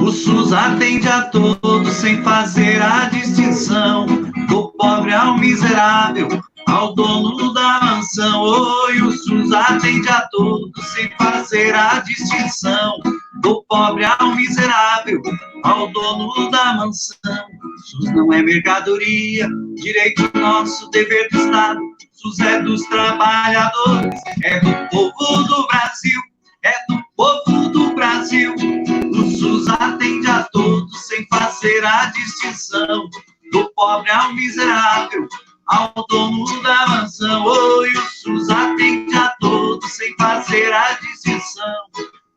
O SUS atende a todos sem fazer a distinção, do pobre ao miserável, ao dono da mansão. Oi, o SUS atende a todos sem fazer a distinção, do pobre ao miserável, ao dono da mansão. O SUS não é mercadoria, direito nosso, dever do Estado. O SUS é dos trabalhadores, é do povo do Brasil, é do povo do Brasil. O SUS atende a todos sem fazer a distinção, do pobre ao miserável, ao dono da mansão. Oi, o SUS atende a todos sem fazer a distinção,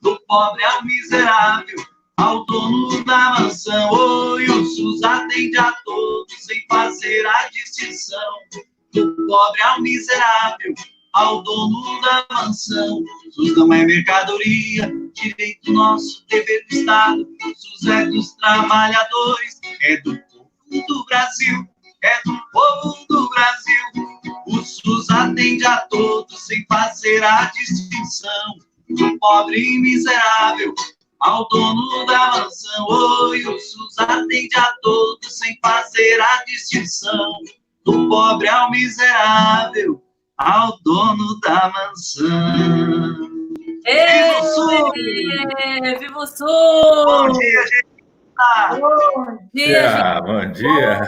do pobre ao miserável, ao dono da mansão. Oi, o SUS atende a todos sem fazer a distinção, do pobre ao miserável, ao dono da mansão. O SUS não é mercadoria, direito nosso, dever do Estado. O SUS é dos trabalhadores, é do povo do Brasil, é do povo do Brasil. O SUS atende a todos sem fazer a distinção, do pobre e miserável, ao dono da mansão. Oi, o SUS atende a todos sem fazer a distinção, do pobre ao miserável, ao dono da mansão. Viva o SUS! Viva o SUS! Bom dia, gente! Bom dia, bom dia!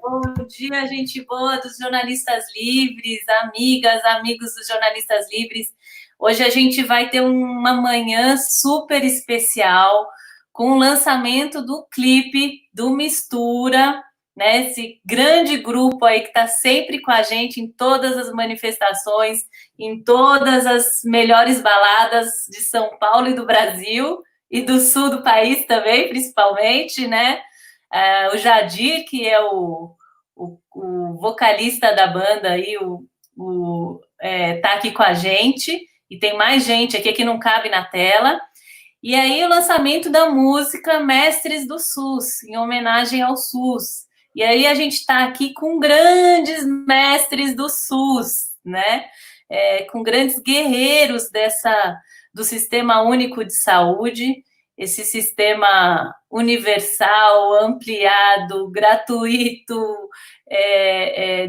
Bom dia, gente boa dos jornalistas livres, amigas, amigos dos jornalistas livres. Hoje a gente vai ter uma manhã super especial com o lançamento do clipe do Mistura, né? Esse grande grupo aí que está sempre com a gente em todas as manifestações, em todas as melhores baladas de São Paulo e do Brasil, e do sul do país também, principalmente, né? O Jadir, que é o vocalista da banda aí, tá aqui com a gente, e tem mais gente aqui que não cabe na tela. E aí o lançamento da música Mestres do SUS, em homenagem ao SUS. E aí a gente está aqui com grandes mestres do SUS, né? Com grandes guerreiros do Sistema Único de Saúde, esse sistema universal, ampliado, gratuito,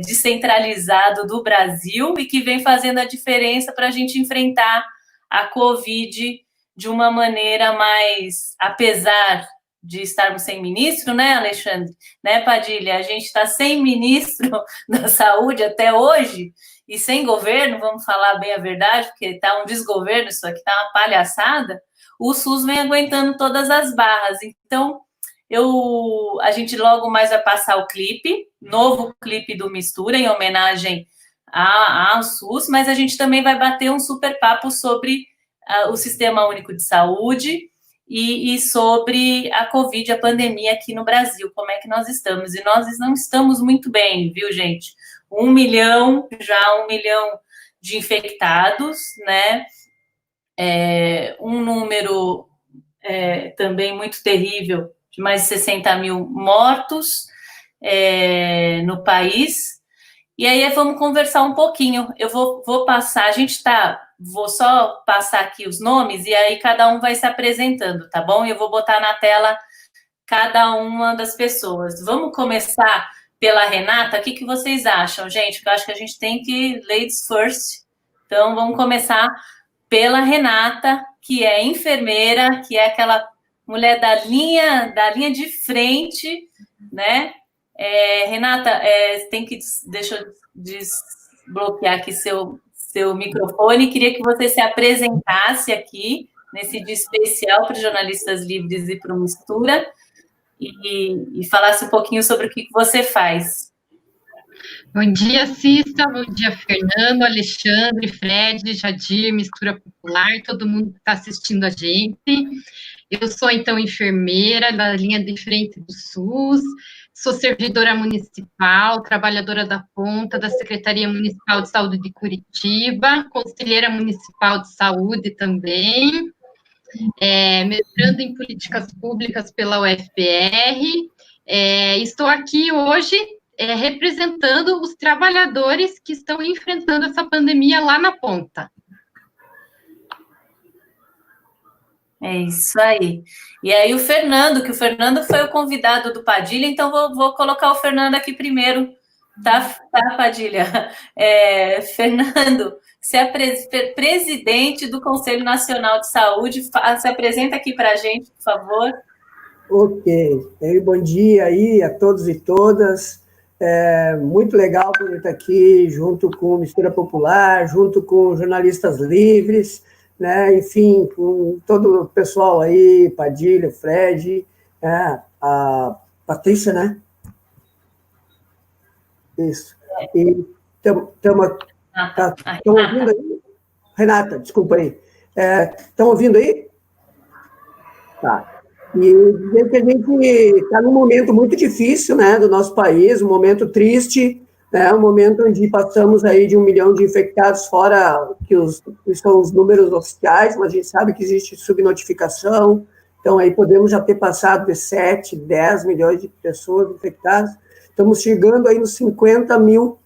descentralizado do Brasil e que vem fazendo a diferença para a gente enfrentar a Covid de uma maneira mais, apesar de estarmos sem ministro, né, Alexandre? Né, Padilha? A gente está sem ministro da saúde até hoje e sem governo, vamos falar bem a verdade, porque está um desgoverno, isso aqui está uma palhaçada. O SUS vem aguentando todas as barras. Então, a gente logo mais vai passar o clipe, novo clipe do Mistura, em homenagem ao SUS, mas a gente também vai bater um super papo sobre o Sistema Único de Saúde e sobre a Covid, a pandemia aqui no Brasil, como é que nós estamos. E nós não estamos muito bem, viu, gente? 1 milhão de infectados, né? Um número também muito terrível, de mais de 60 mil mortos no país. E aí vamos conversar um pouquinho. Eu vou passar, vou só passar aqui os nomes e aí cada um vai se apresentando, tá bom? Eu vou botar na tela cada uma das pessoas. Vamos começar pela Renata. O que vocês acham, gente? Porque eu acho que a gente tem que ladies first. Então, vamos começar pela Renata, que é enfermeira, que é aquela mulher da linha de frente, né? Renata, deixa eu desbloquear aqui seu microfone. Queria que você se apresentasse aqui, nesse dia especial para os jornalistas livres e para o Mistura, e falasse um pouquinho sobre o que você faz. Bom dia, Cissa, bom dia, Fernando, Alexandre, Fred, Jadir, Mistura Popular, todo mundo que está assistindo a gente. Eu sou, então, enfermeira da linha de frente do SUS, sou servidora municipal, trabalhadora da ponta da Secretaria Municipal de Saúde de Curitiba, conselheira municipal de saúde também, mestrando em políticas públicas pela UFPR. Estou aqui hoje representando os trabalhadores que estão enfrentando essa pandemia lá na ponta. É isso aí. E aí o Fernando, que o Fernando foi o convidado do Padilha, então vou colocar o Fernando aqui primeiro, tá Padilha? Fernando, você é presidente do Conselho Nacional de Saúde, se apresenta aqui para a gente, por favor. Ok, bom dia aí a todos e todas. Muito legal poder estar aqui junto com Mistura Popular, junto com Jornalistas Livres, né? Enfim, com todo o pessoal aí, Padilha, Fred, a Patrícia, né? Isso. E estão ouvindo aí? Renata, desculpa aí. Estão ouvindo aí? Tá. E dizer que a gente está num momento muito difícil, né, do nosso país, um momento triste, né, um momento onde passamos aí de 1 milhão de infectados, fora que são os números oficiais, mas a gente sabe que existe subnotificação, então aí podemos já ter passado de 7, 10 milhões de pessoas infectadas, estamos chegando aí nos 50 mil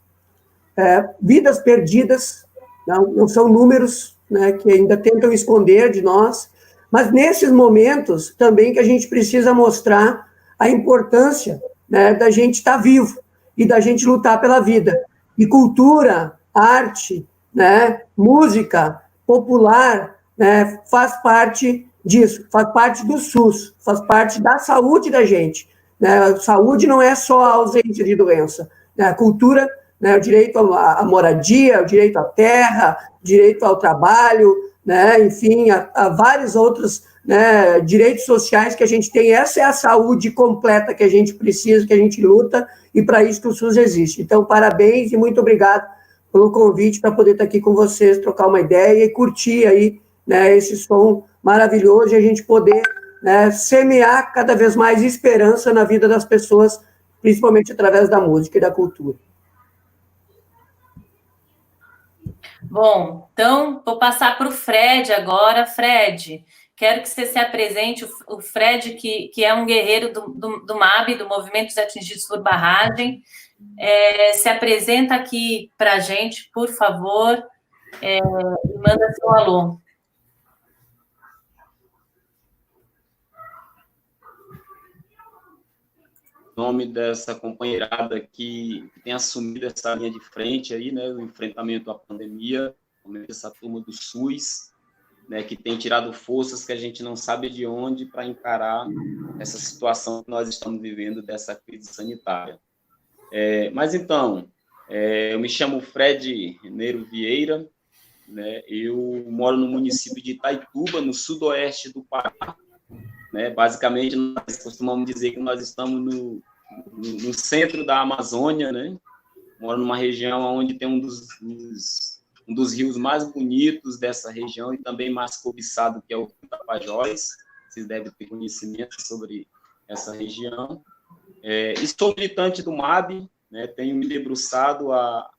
vidas perdidas, não são números, né, que ainda tentam esconder de nós, mas nesses momentos também que a gente precisa mostrar a importância, né, da gente estar vivo e da gente lutar pela vida. E cultura, arte, né, música popular, né, faz parte disso, faz parte do SUS, faz parte da saúde da gente. Né? Saúde não é só a ausência de doença. Né? A cultura, né, o direito à moradia, o direito à terra, direito ao trabalho, né, enfim, a vários outros, né, direitos sociais que a gente tem. Essa é a saúde completa que a gente precisa, que a gente luta, e para isso que o SUS existe. Então, parabéns e muito obrigado pelo convite para poder estar aqui com vocês, trocar uma ideia e curtir aí, né, esse som maravilhoso e a gente poder, né, semear cada vez mais esperança na vida das pessoas, principalmente através da música e da cultura. Bom, então vou passar para o Fred agora. Fred, quero que você se apresente. O Fred, que é um guerreiro do MAB, do Movimento dos Atingidos por Barragem, se apresenta aqui para a gente, por favor, e manda seu alô. Em nome dessa companheirada que tem assumido essa linha de frente aí, né, o enfrentamento à pandemia, essa turma do SUS, né, que tem tirado forças que a gente não sabe de onde para encarar essa situação que nós estamos vivendo dessa crise sanitária. Mas então, eu me chamo Fred Neiro Vieira, né, eu moro no município de Itaituba, no sudoeste do Pará. Né? Basicamente, nós costumamos dizer que nós estamos no centro da Amazônia, né? Moro numa região onde tem um dos rios mais bonitos dessa região e também mais cobiçado, que é o Rio Tapajós. Vocês devem ter conhecimento sobre essa região. Estou militante do MAB, né? Tenho me debruçado a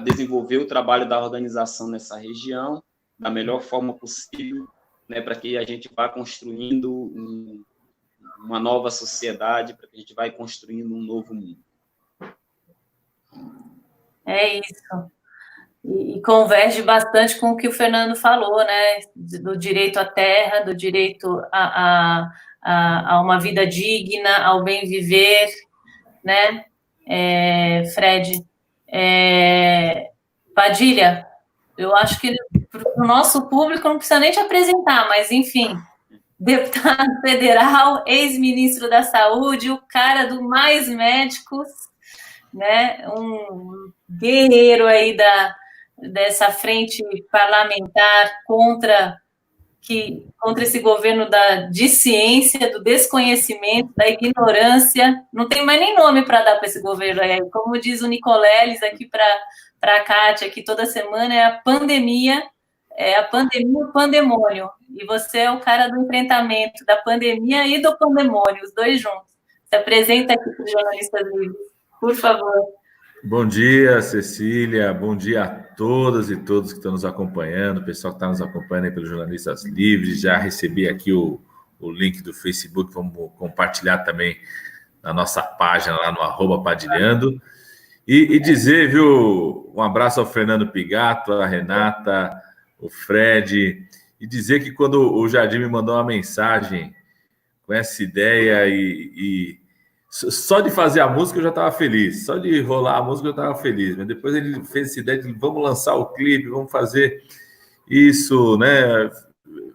desenvolver o trabalho da organização nessa região da melhor forma possível, né, para que a gente vá construindo uma nova sociedade, para que a gente vá construindo um novo mundo. É isso. E converge bastante com o que o Fernando falou, né, do direito à terra, do direito a uma vida digna, ao bem viver, né, Fred. Padilha, eu acho que para o nosso público não precisa nem te apresentar, mas, enfim, deputado federal, ex-ministro da Saúde, o cara do Mais Médicos, né? Um guerreiro aí dessa frente parlamentar contra esse governo de ciência, do desconhecimento, da ignorância. Não tem mais nem nome para dar para esse governo aí. Como diz o Nicoleles aqui para a Kátia, aqui toda semana, é a pandemia e o pandemônio. E você é o cara do enfrentamento da pandemia e do pandemônio, os dois juntos. Se apresenta aqui para os jornalistas livres, por favor. Bom dia, Cecília. Bom dia a todas e todos que estão nos acompanhando, o pessoal que está nos acompanhando aí pelos Jornalistas Livres. Já recebi aqui o link do Facebook, vamos compartilhar também na nossa página lá no @padilhando. E dizer, viu, um abraço ao Fernando Pigato, a Renata, o Fred e dizer que quando o Jardim me mandou uma mensagem com essa ideia e só de fazer a música eu já estava feliz, só de rolar a música eu estava feliz, mas depois ele fez essa ideia de vamos lançar o clipe, vamos fazer isso, né?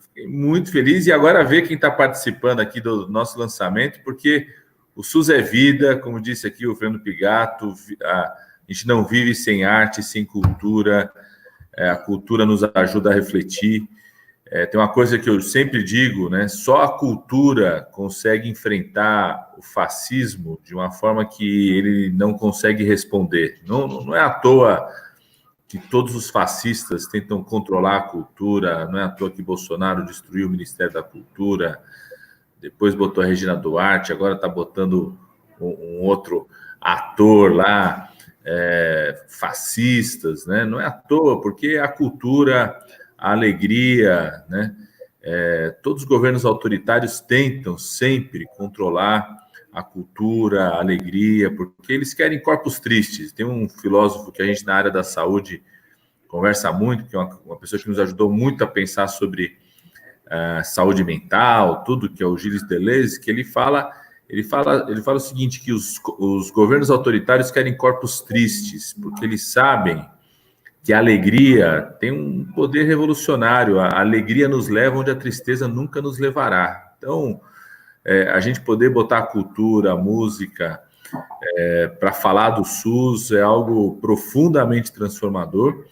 Fiquei muito feliz, e agora ver quem está participando aqui do nosso lançamento, porque o SUS é vida, como disse aqui o Fernando Pigato, a gente não vive sem arte, sem cultura, a cultura nos ajuda a refletir. Tem uma coisa que eu sempre digo, né? Só a cultura consegue enfrentar o fascismo de uma forma que ele não consegue responder. Não é à toa que todos os fascistas tentam controlar a cultura, não é à toa que Bolsonaro destruiu o Ministério da Cultura, depois botou a Regina Duarte, agora está botando um outro ator lá, fascistas, né? Não é à toa, porque a cultura, a alegria, né? Todos os governos autoritários tentam sempre controlar a cultura, a alegria, porque eles querem corpos tristes. Tem um filósofo que a gente na área da saúde conversa muito, que é uma pessoa que nos ajudou muito a pensar sobre saúde mental, tudo, que é o Gilles Deleuze, que ele fala o seguinte, que os governos autoritários querem corpos tristes, porque eles sabem que a alegria tem um poder revolucionário, a alegria nos leva onde a tristeza nunca nos levará. Então, a gente poder botar a cultura, a música, para falar do SUS é algo profundamente transformador,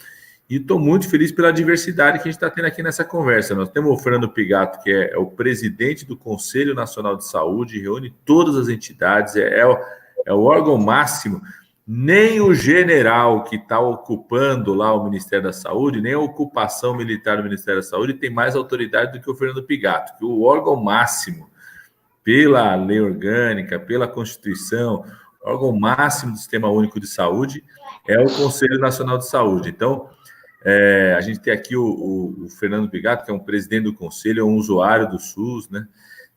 e estou muito feliz pela diversidade que a gente está tendo aqui nessa conversa. Nós temos o Fernando Pigato, que é o presidente do Conselho Nacional de Saúde, reúne todas as entidades, é o órgão máximo. Nem o general que está ocupando lá o Ministério da Saúde, nem a ocupação militar do Ministério da Saúde tem mais autoridade do que o Fernando Pigato, que o órgão máximo, pela lei orgânica, pela Constituição, o órgão máximo do Sistema Único de Saúde é o Conselho Nacional de Saúde. Então, a gente tem aqui o Fernando Pigato, que é um presidente do Conselho, é um usuário do SUS, né?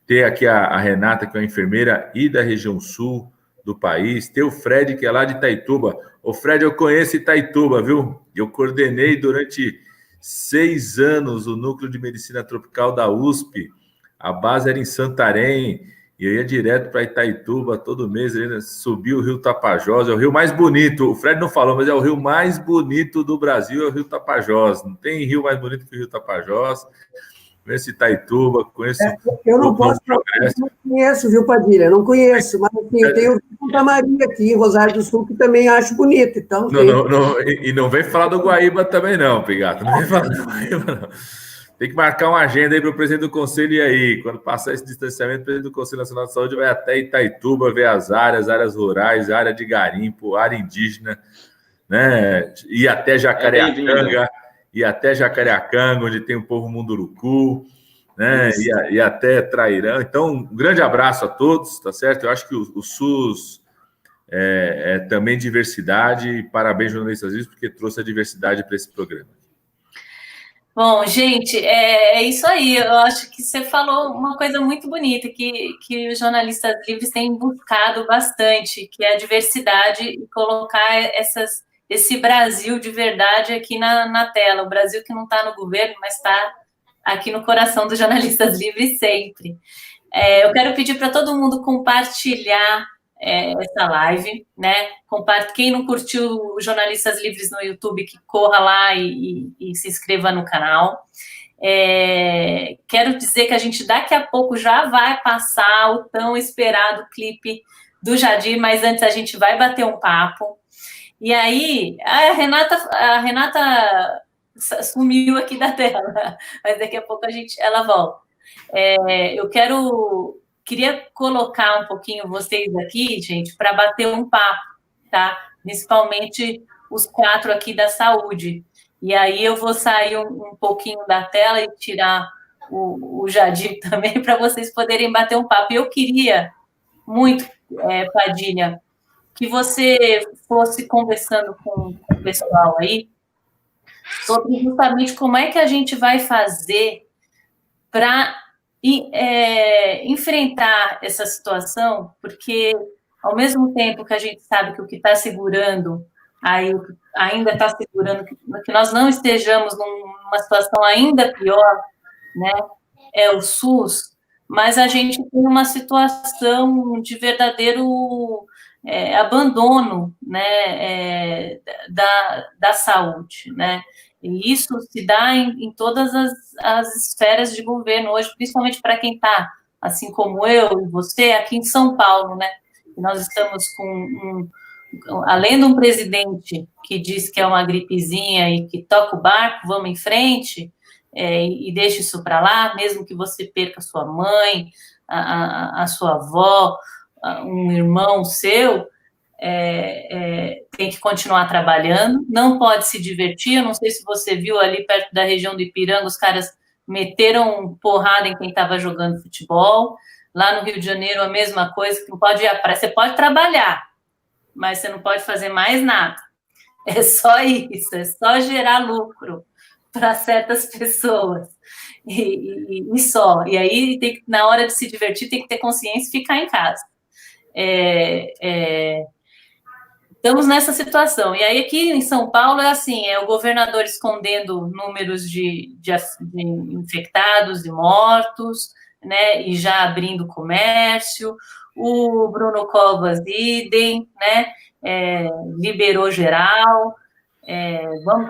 Tem aqui a Renata, que é uma enfermeira e da região sul do país. Tem o Fred, que é lá de Itaituba. Ô, Fred, eu conheço Itaituba, viu? Eu coordenei durante 6 anos o Núcleo de Medicina Tropical da USP. A base era em Santarém, e eu ia direto para Itaituba todo mês, ele subia o rio Tapajós, é o rio mais bonito, o Fred não falou, mas é o rio mais bonito do Brasil, é o rio Tapajós, não tem rio mais bonito que o rio Tapajós. Conheço Itaituba, conheço... Eu não posso falar, não conheço, viu, Padilha? Não conheço, mas assim, eu tenho Santa Maria aqui, em Rosário do Sul, que também acho bonito. Então, e não vem falar do Guaíba também não, Pigato, não vem falar do Guaíba não. Tem que marcar uma agenda aí para o presidente do Conselho ir aí. Quando passar esse distanciamento, o presidente do Conselho Nacional de Saúde vai até Itaituba, ver as áreas rurais, área de garimpo, área indígena, né? E até Jacareacanga, onde tem o povo Munduruku, né? E até Trairão. Então, um grande abraço a todos, tá certo? Eu acho que o SUS é também diversidade, e parabéns, jornalistas livres, porque trouxe a diversidade para esse programa. Bom, gente, é isso aí. Eu acho que você falou uma coisa muito bonita que os jornalistas livres têm buscado bastante, que é a diversidade e colocar esse Brasil de verdade aqui na tela. O Brasil que não está no governo, mas está aqui no coração dos jornalistas livres sempre. Eu quero pedir para todo mundo compartilhar essa live, né? Quem não curtiu os Jornalistas Livres no YouTube, que corra lá e se inscreva no canal. Quero dizer que a gente daqui a pouco já vai passar o tão esperado clipe do Jadir, mas antes a gente vai bater um papo. E aí, a Renata sumiu aqui da tela, mas daqui a pouco ela volta. Eu queria colocar um pouquinho vocês aqui, gente, para bater um papo, tá? Principalmente os 4 aqui da saúde. E aí eu vou sair um pouquinho da tela e tirar o Jadir também, para vocês poderem bater um papo. Eu queria muito, Padilha, que você fosse conversando com o pessoal aí sobre justamente como é que a gente vai fazer para enfrentar essa situação, porque ao mesmo tempo que a gente sabe que o que está segurando, ainda está segurando que nós não estejamos numa situação ainda pior, né, é o SUS, mas a gente tem uma situação de verdadeiro abandono, né, da saúde, né, e isso se dá em todas as esferas de governo hoje, principalmente para quem está, assim como eu e você, aqui em São Paulo, né, nós estamos com além de um presidente que diz que é uma gripezinha e que toca o barco, vamos em frente, e deixa isso para lá, mesmo que você perca sua mãe, a sua avó, um irmão seu, tem que continuar trabalhando, não pode se divertir. Eu não sei se você viu ali perto da região do Ipiranga, os caras meteram porrada em quem estava jogando futebol. Lá no Rio de Janeiro, a mesma coisa, que não pode ir à praia. Você pode trabalhar, mas você não pode fazer mais nada. É só isso, é só gerar lucro para certas pessoas. E só. E aí, na hora de se divertir, tem que ter consciência e ficar em casa. Estamos nessa situação. E aí, aqui em São Paulo, é assim, o governador escondendo números de infectados e mortos, né, e já abrindo comércio. O Bruno Covas, idem, né, liberou geral, vamos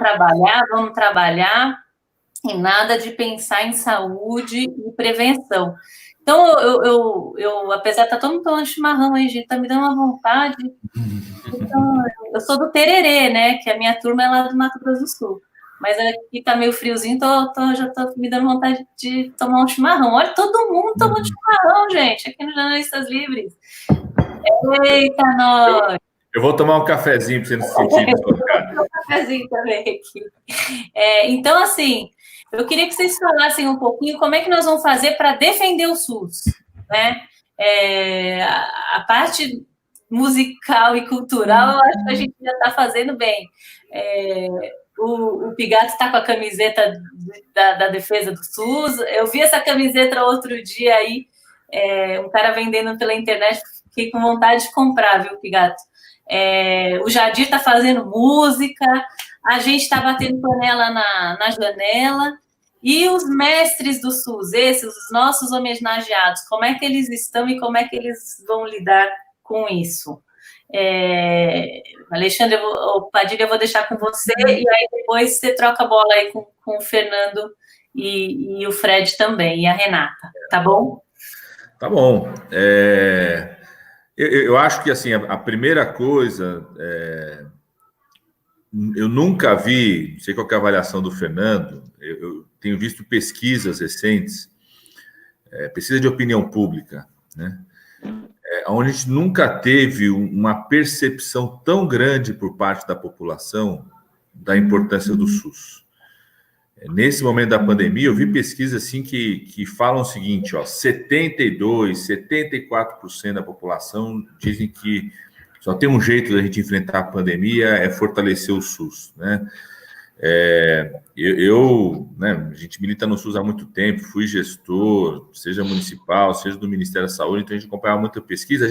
trabalhar, e nada de pensar em saúde e prevenção. Então, eu apesar de estar todo mundo tomando chimarrão aí, gente, tá me dando uma vontade. Então, eu sou do Tererê, né, que a minha turma é lá do Mato Grosso do Sul. Mas aqui tá meio friozinho, já tô me dando vontade de tomar um chimarrão. Olha, todo mundo tomando chimarrão, gente, aqui no Jornalistas Livres. Eita, nós! Eu vou tomar um cafezinho para você não se sentir. Eu vou tomar um cafezinho também aqui. Então, assim, eu queria que vocês falassem um pouquinho como é que nós vamos fazer para defender o SUS, né? A parte musical e cultural, eu acho que a gente já está fazendo bem. O Pigato está com a camiseta da defesa do SUS. Eu vi essa camiseta outro dia aí, um cara vendendo pela internet, fiquei com vontade de comprar, viu, Pigato? O Jadir está fazendo música, a gente está batendo panela na janela, e os mestres do SUS, os nossos homenageados, como é que eles estão e como é que eles vão lidar com isso? Alexandre, Padilha, eu vou deixar com você, e aí depois você troca a bola aí com o Fernando e o Fred também, e a Renata, tá bom? Tá bom. Eu acho que, assim, a primeira coisa, eu nunca vi, não sei qual é a avaliação do Fernando, eu tenho visto pesquisas recentes, pesquisa de opinião pública, né? Onde a gente nunca teve uma percepção tão grande por parte da população da importância do SUS. Nesse momento da pandemia, eu vi pesquisas assim que falam o seguinte, 72%, 74% da população dizem que só tem um jeito da gente enfrentar a pandemia, é fortalecer o SUS, né? A gente milita no SUS há muito tempo, fui gestor, seja municipal, seja do Ministério da Saúde, então a gente acompanhava muita pesquisa.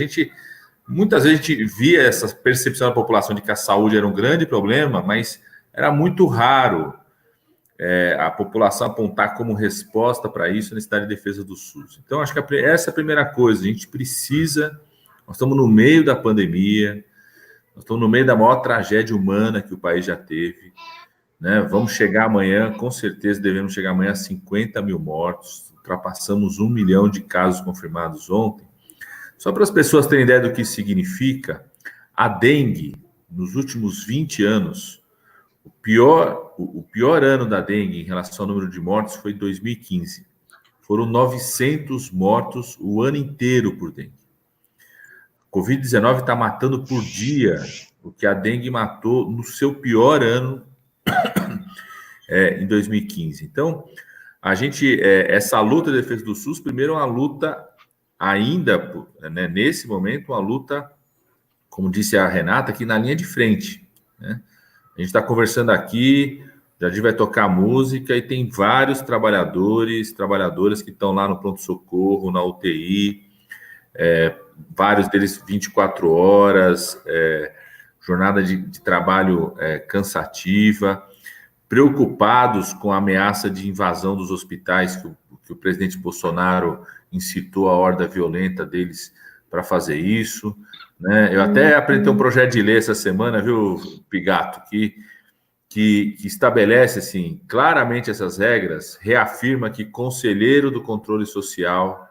Muitas vezes a gente via essa percepção da população de que a saúde era um grande problema, mas era muito raro a população apontar como resposta para isso a necessidade de defesa do SUS. Então, acho que essa é a primeira coisa. A gente precisa, nós estamos no meio da pandemia, nós estamos no meio da maior tragédia humana que o país já teve, né? Vamos chegar amanhã, com certeza devemos chegar amanhã a 50 mil mortos, ultrapassamos 1 milhão de casos confirmados ontem. Só para as pessoas terem ideia do que isso significa, a dengue, nos últimos 20 anos, o pior ano da dengue em relação ao número de mortos foi 2015. Foram 900 mortos o ano inteiro por dengue. Covid-19 está matando por dia o que a dengue matou no seu pior ano em 2015. Então, essa luta de defesa do SUS, primeiro é uma luta ainda, né, nesse momento, uma luta, como disse a Renata, aqui na linha de frente, né? A gente está conversando aqui, a gente vai tocar música e tem vários trabalhadoras que estão lá no pronto-socorro, na UTI, vários deles 24 horas, jornada de trabalho cansativa, preocupados com a ameaça de invasão dos hospitais que o presidente Bolsonaro incitou a horda violenta deles para fazer isso, né? Eu até apresentei um projeto de lei essa semana, viu, Pigato, que estabelece assim, claramente essas regras, reafirma que conselheiro do controle social,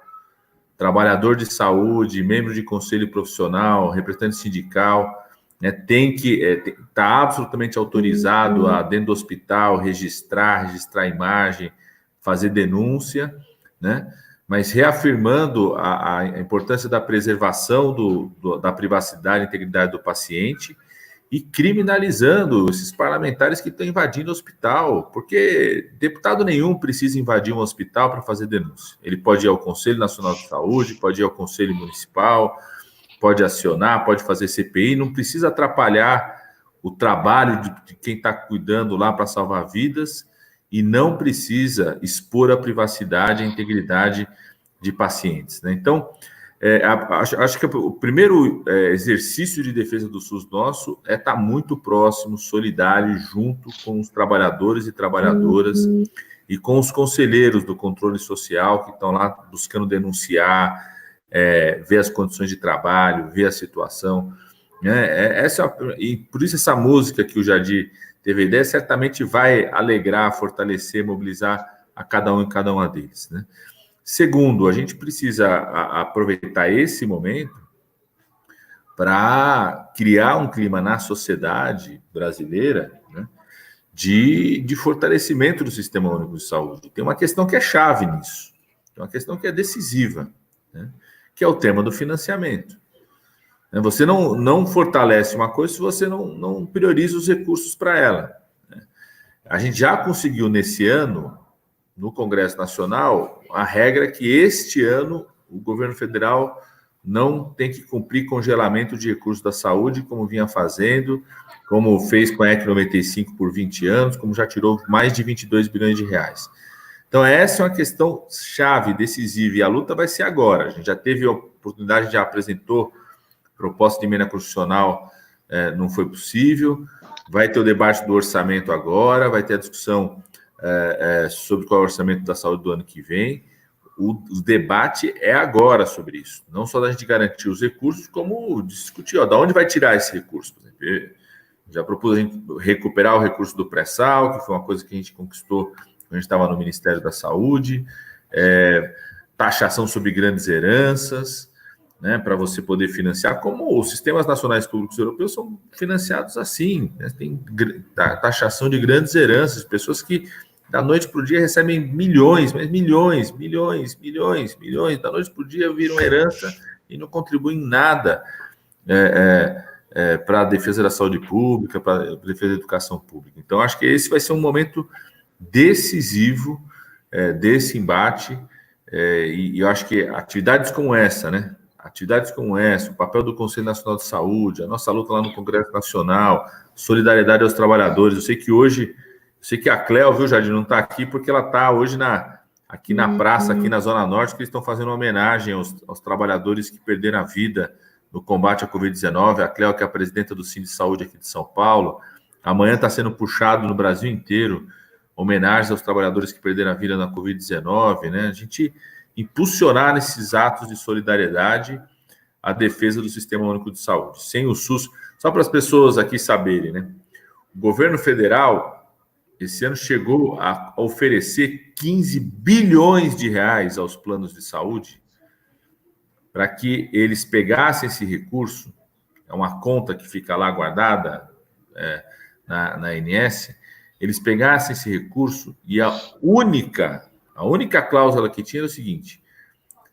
trabalhador de saúde, membro de conselho profissional, representante sindical, né, tem que estar absolutamente autorizado a, dentro do hospital, registrar a imagem, fazer denúncia, né? Mas reafirmando a importância da preservação da privacidade e integridade do paciente e criminalizando esses parlamentares que estão invadindo o hospital, porque deputado nenhum precisa invadir um hospital para fazer denúncia. Ele pode ir ao Conselho Nacional de Saúde, pode ir ao Conselho Municipal, pode acionar, pode fazer CPI, não precisa atrapalhar o trabalho de quem está cuidando lá para salvar vidas e não precisa expor a privacidade e a integridade de pacientes, né? Então, acho que o primeiro exercício de defesa do SUS nosso é estar muito próximo, solidário, junto com os trabalhadores e trabalhadoras e com os conselheiros do controle social que estão lá buscando denunciar, ver as condições de trabalho, ver a situação, né? E por isso essa música que o Jadir teve a ideia certamente vai alegrar, fortalecer, mobilizar a cada um e cada uma deles, né? Segundo, a gente precisa aproveitar esse momento para criar um clima na sociedade brasileira, né, de fortalecimento do Sistema Único de Saúde. Tem uma questão que é chave nisso, tem uma questão que é decisiva, né, que é o tema do financiamento. Você não fortalece uma coisa se você não prioriza os recursos para ela, né? A gente já conseguiu nesse ano, no Congresso Nacional, a regra é que este ano o governo federal não tem que cumprir congelamento de recursos da saúde, como vinha fazendo, como fez com a EC 95 por 20 anos, como já tirou mais de 22 bilhões de reais. Então, essa é uma questão chave, decisiva, e a luta vai ser agora. A gente já teve a oportunidade, já apresentou proposta de emenda constitucional, não foi possível, vai ter o debate do orçamento agora, vai ter a discussão sobre qual é o orçamento da saúde do ano que vem. O debate é agora sobre isso, não só da gente garantir os recursos, como discutir, de onde vai tirar esse recurso. Por exemplo, já propus a gente recuperar o recurso do pré-sal, que foi uma coisa que a gente conquistou quando a gente estava no Ministério da Saúde, taxação sobre grandes heranças, né, para você poder financiar, como os sistemas nacionais públicos europeus são financiados assim, né? Tem taxação de grandes heranças, pessoas que da noite para o dia recebem milhões, da noite para o dia viram herança e não contribuem em nada para a defesa da saúde pública, para a defesa da educação pública. Então, acho que esse vai ser um momento decisivo desse embate, e eu acho que atividades como essa, né? Atividades como essa, o papel do Conselho Nacional de Saúde, a nossa luta lá no Congresso Nacional, solidariedade aos trabalhadores. Eu sei que hoje, a Cléo, viu, Jardim, não está aqui porque ela está hoje aqui na praça, aqui na Zona Norte, que eles estão fazendo uma homenagem aos trabalhadores que perderam a vida no combate à Covid-19. A Cléo, que é a presidenta do Cine Saúde aqui de São Paulo. Amanhã está sendo puxado no Brasil inteiro homenagens aos trabalhadores que perderam a vida na Covid-19, né? A gente impulsionar nesses atos de solidariedade a defesa do Sistema Único de Saúde. Sem o SUS, só para as pessoas aqui saberem, né? O governo federal, esse ano, chegou a oferecer 15 bilhões de reais aos planos de saúde para que eles pegassem esse recurso, é uma conta que fica lá guardada na ANS, eles pegassem esse recurso e a única cláusula que tinha era o seguinte: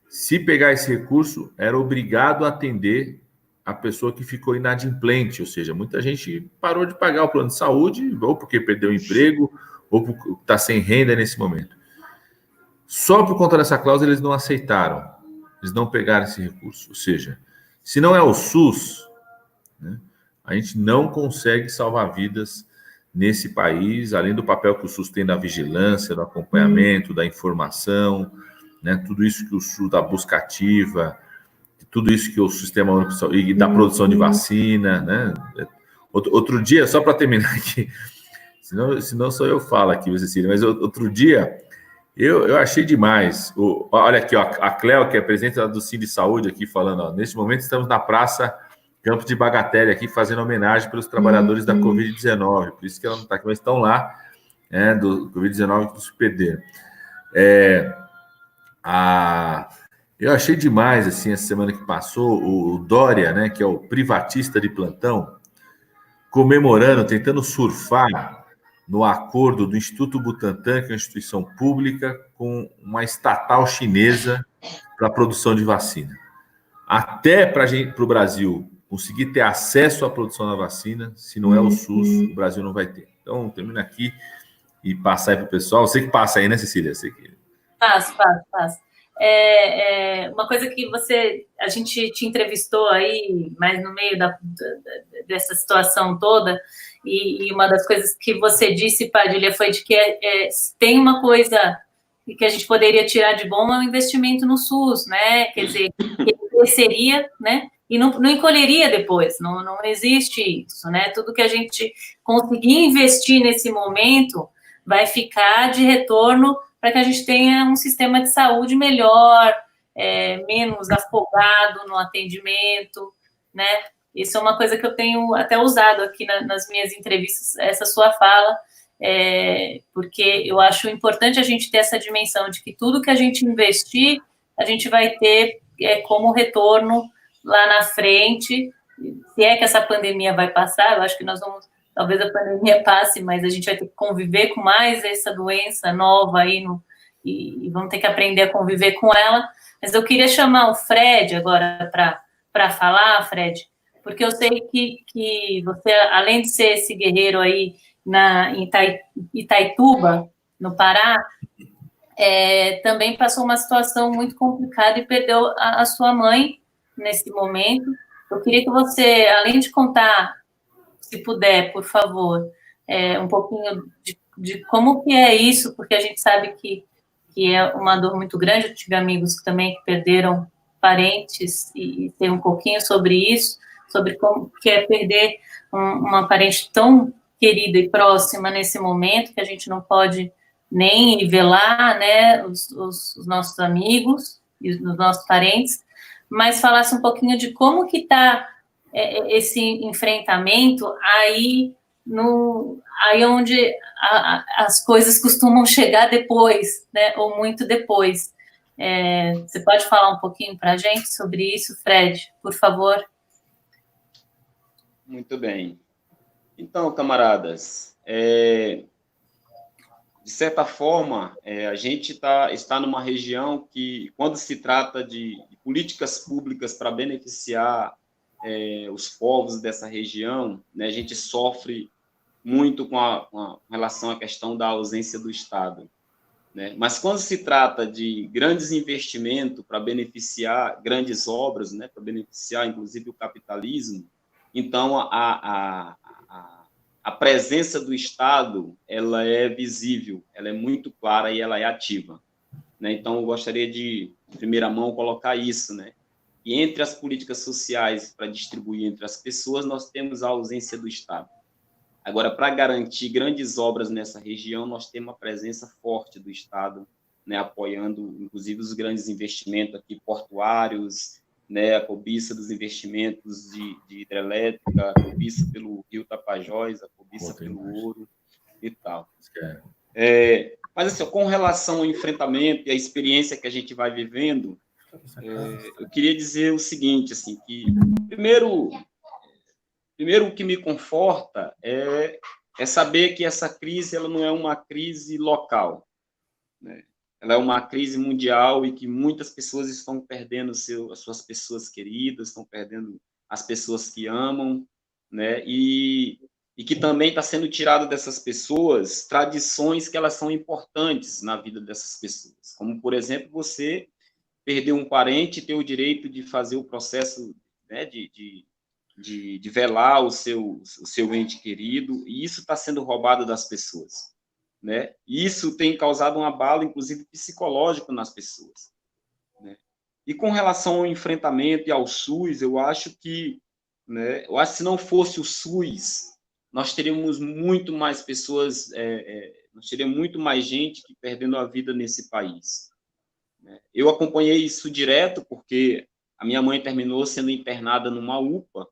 se pegar esse recurso, era obrigado a atender a pessoa que ficou inadimplente, ou seja, muita gente parou de pagar o plano de saúde, ou porque perdeu o emprego, ou porque está sem renda nesse momento. Só por conta dessa cláusula eles não aceitaram, eles não pegaram esse recurso. Ou seja, se não é o SUS, né, a gente não consegue salvar vidas nesse país, além do papel que o SUS tem da vigilância, do acompanhamento, da informação, né, tudo isso que o SUS, da busca ativa, tudo isso que o Sistema Único de Saúde, e da produção de vacina, né? Outro dia, só para terminar aqui, senão só eu falo aqui, Cecília. Mas outro dia, eu achei demais. Olha aqui, ó, a Cléo, que é presidente do Cine Saúde, aqui falando, ó, neste momento estamos na Praça Campos de Bagatelle, aqui fazendo homenagem pelos trabalhadores da Covid-19. Por isso que ela não está aqui, mas estão lá, né, do Covid-19 que se perderam. Eu achei demais, assim, essa semana que passou, o Dória, né, que é o privatista de plantão, comemorando, tentando surfar no acordo do Instituto Butantan, que é uma instituição pública, com uma estatal chinesa para a produção de vacina. Até para o Brasil conseguir ter acesso à produção da vacina, se não é o SUS, o Brasil não vai ter. Então, termino aqui e passar aí para o pessoal. Você que passa aí, né, Cecília? Você que... Passo. Uma coisa que a gente te entrevistou aí, mas no meio dessa situação toda, e uma das coisas que você disse, Padilha, foi de que tem uma coisa que a gente poderia tirar de bom, é o investimento no SUS, né? Quer dizer, que cresceria, né? E não encolheria depois, não existe isso, né? Tudo que a gente conseguir investir nesse momento vai ficar de retorno para que a gente tenha um sistema de saúde melhor, menos afogado no atendimento, né? Isso é uma coisa que eu tenho até usado aqui nas minhas entrevistas, essa sua fala, porque eu acho importante a gente ter essa dimensão de que tudo que a gente investir, a gente vai ter como retorno lá na frente, se é que essa pandemia vai passar. Eu acho que nós vamos, talvez a pandemia passe, mas a gente vai ter que conviver com mais essa doença nova aí, e vamos ter que aprender a conviver com ela. Mas eu queria chamar o Fred agora para falar, Fred, porque eu sei que você, além de ser esse guerreiro aí em Itaituba, no Pará, também passou uma situação muito complicada e perdeu a sua mãe nesse momento. Eu queria que você, além de contar, se puder, por favor, um pouquinho de como que é isso, porque a gente sabe que é uma dor muito grande. Eu tive amigos também que perderam parentes, e tem um pouquinho sobre isso, sobre como que é perder uma parente tão querida e próxima nesse momento, que a gente não pode nem velar, né, os nossos amigos e os nossos parentes, mas falasse um pouquinho de como que está esse enfrentamento aí onde as coisas costumam chegar depois, né, ou muito depois. Você pode falar um pouquinho para a gente sobre isso, Fred, por favor? Muito bem. Então, camaradas, de certa forma, a gente está numa região que, quando se trata de políticas públicas para beneficiar os povos dessa região, né, a gente sofre muito com relação à questão da ausência do Estado, né? Mas quando se trata de grandes investimentos para beneficiar grandes obras, né, para beneficiar inclusive o capitalismo, então a presença do Estado, ela é visível, ela é muito clara e ela é ativa, né? Então eu gostaria de primeira mão colocar isso, né? E entre as políticas sociais para distribuir entre as pessoas, nós temos a ausência do Estado. Agora, para garantir grandes obras nessa região, nós temos uma presença forte do Estado, né, apoiando, inclusive, os grandes investimentos aqui portuários, né, a cobiça dos investimentos de hidrelétrica, a cobiça pelo Rio Tapajós, a cobiça pelo ouro e tal. Mas, assim, com relação ao enfrentamento e à experiência que a gente vai vivendo, eu queria dizer o seguinte, assim, que primeiro o que me conforta é saber que essa crise, ela não é uma crise local, né? Ela é uma crise mundial e que muitas pessoas estão perdendo as suas pessoas queridas, estão perdendo as pessoas que amam, né? E que também está sendo tirado dessas pessoas tradições que elas são importantes na vida dessas pessoas, como, por exemplo, você perder um parente e ter o direito de fazer o processo, né, de velar o seu ente querido, e isso está sendo roubado das pessoas, né? Isso tem causado um abalo, inclusive, psicológico nas pessoas, né? E com relação ao enfrentamento e ao SUS, eu acho que, né, se não fosse o SUS, nós teríamos muito mais pessoas, nós teríamos muito mais gente que perdendo a vida nesse país. Eu acompanhei isso direto, porque a minha mãe terminou sendo internada numa UPA,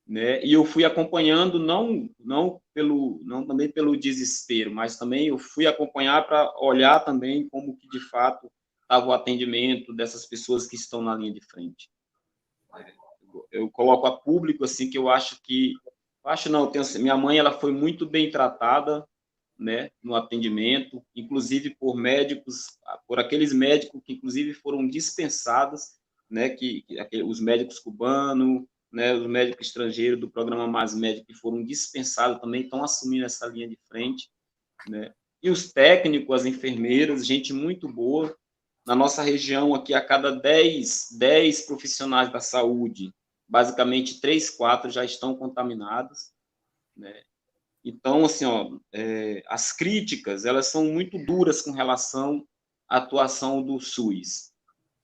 né? E eu fui acompanhando, não também pelo desespero, mas também eu fui acompanhar para olhar também como que de fato estava o atendimento dessas pessoas que estão na linha de frente. Eu coloco a público assim que eu acho que, minha mãe ela foi muito bem tratada, né, no atendimento, inclusive por médicos, por aqueles médicos que inclusive foram dispensados, né, que os médicos cubanos, né, os médicos estrangeiros do programa Mais Médico que foram dispensados também estão assumindo essa linha de frente, né? E os técnicos, as enfermeiras, gente muito boa. Na nossa região aqui, a cada 10 profissionais da saúde, basicamente 3, 4 já estão contaminados, né? Então, assim, as críticas, elas são muito duras com relação à atuação do SUS,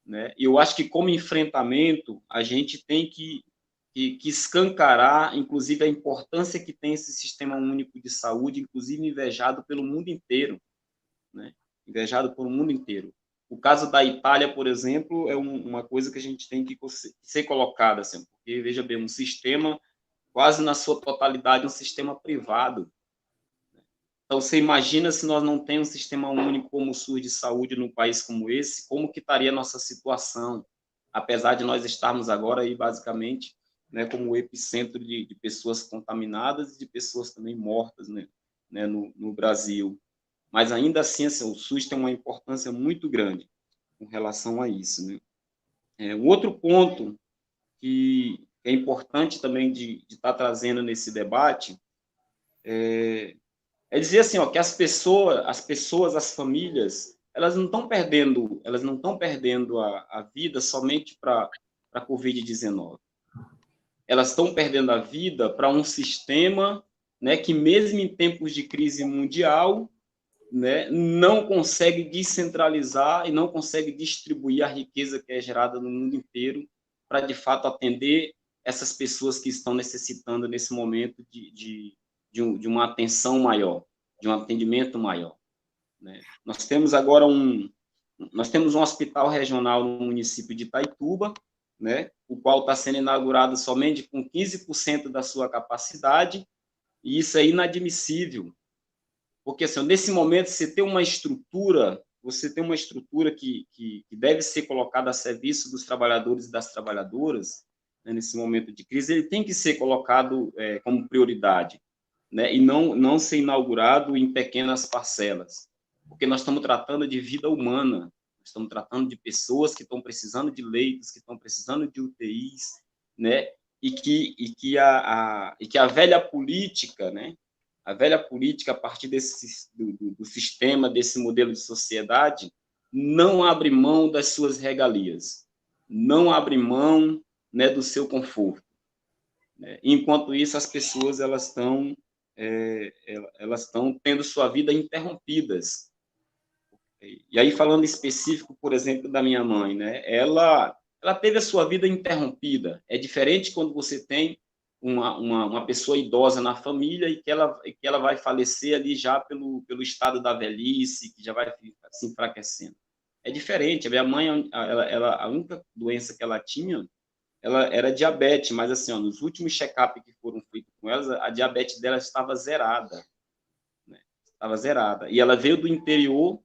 né? E eu acho que, como enfrentamento, a gente tem que escancarar, inclusive, a importância que tem esse sistema único de saúde, inclusive invejado pelo mundo inteiro, né? Invejado pelo mundo inteiro. O caso da Itália, por exemplo, é uma coisa que a gente tem que ser colocada, assim, porque, veja bem, um sistema quase na sua totalidade, um sistema privado. Então, você imagina se nós não temos um sistema único como o SUS de saúde num país como esse, como que estaria a nossa situação, apesar de nós estarmos agora aí, basicamente, né, como o epicentro de pessoas contaminadas e de pessoas também mortas, né, no Brasil. Mas, ainda assim, o SUS tem uma importância muito grande com relação a isso, né? Um outro ponto que é importante também de estar trazendo nesse debate é dizer assim, que as pessoas, as famílias, elas não estão perdendo a vida somente para a Covid-19. Elas estão perdendo a vida para um sistema, né, que mesmo em tempos de crise mundial, né, não consegue descentralizar e não consegue distribuir a riqueza que é gerada no mundo inteiro para, de fato, atender essas pessoas que estão necessitando, nesse momento, de uma atenção maior, de um atendimento maior, né? Nós temos agora um hospital regional no município de Itaituba, né, o qual está sendo inaugurado somente com 15% da sua capacidade, e isso é inadmissível, porque, assim, nesse momento, você tem uma estrutura que deve ser colocada a serviço dos trabalhadores e das trabalhadoras, né, nesse momento de crise, ele tem que ser colocado como prioridade, né, e não ser inaugurado em pequenas parcelas, porque nós estamos tratando de vida humana, estamos tratando de pessoas que estão precisando de leitos, que estão precisando de UTIs, né, e que a velha política, né, a partir do sistema, desse modelo de sociedade, não abre mão das suas regalias, não abre mão, né, do seu conforto, né? Enquanto isso, as pessoas elas estão tendo sua vida interrompidas. E aí, falando específico, por exemplo, da minha mãe, né, ela teve a sua vida interrompida. É diferente quando você tem uma pessoa idosa na família e que ela vai falecer ali já pelo estado da velhice, que já vai se enfraquecendo. É diferente. A minha mãe, a única doença que ela tinha, ela era diabetes, mas, assim, nos últimos check-up que foram feitos com ela, a diabetes dela estava zerada, né? Estava zerada. E ela veio do interior,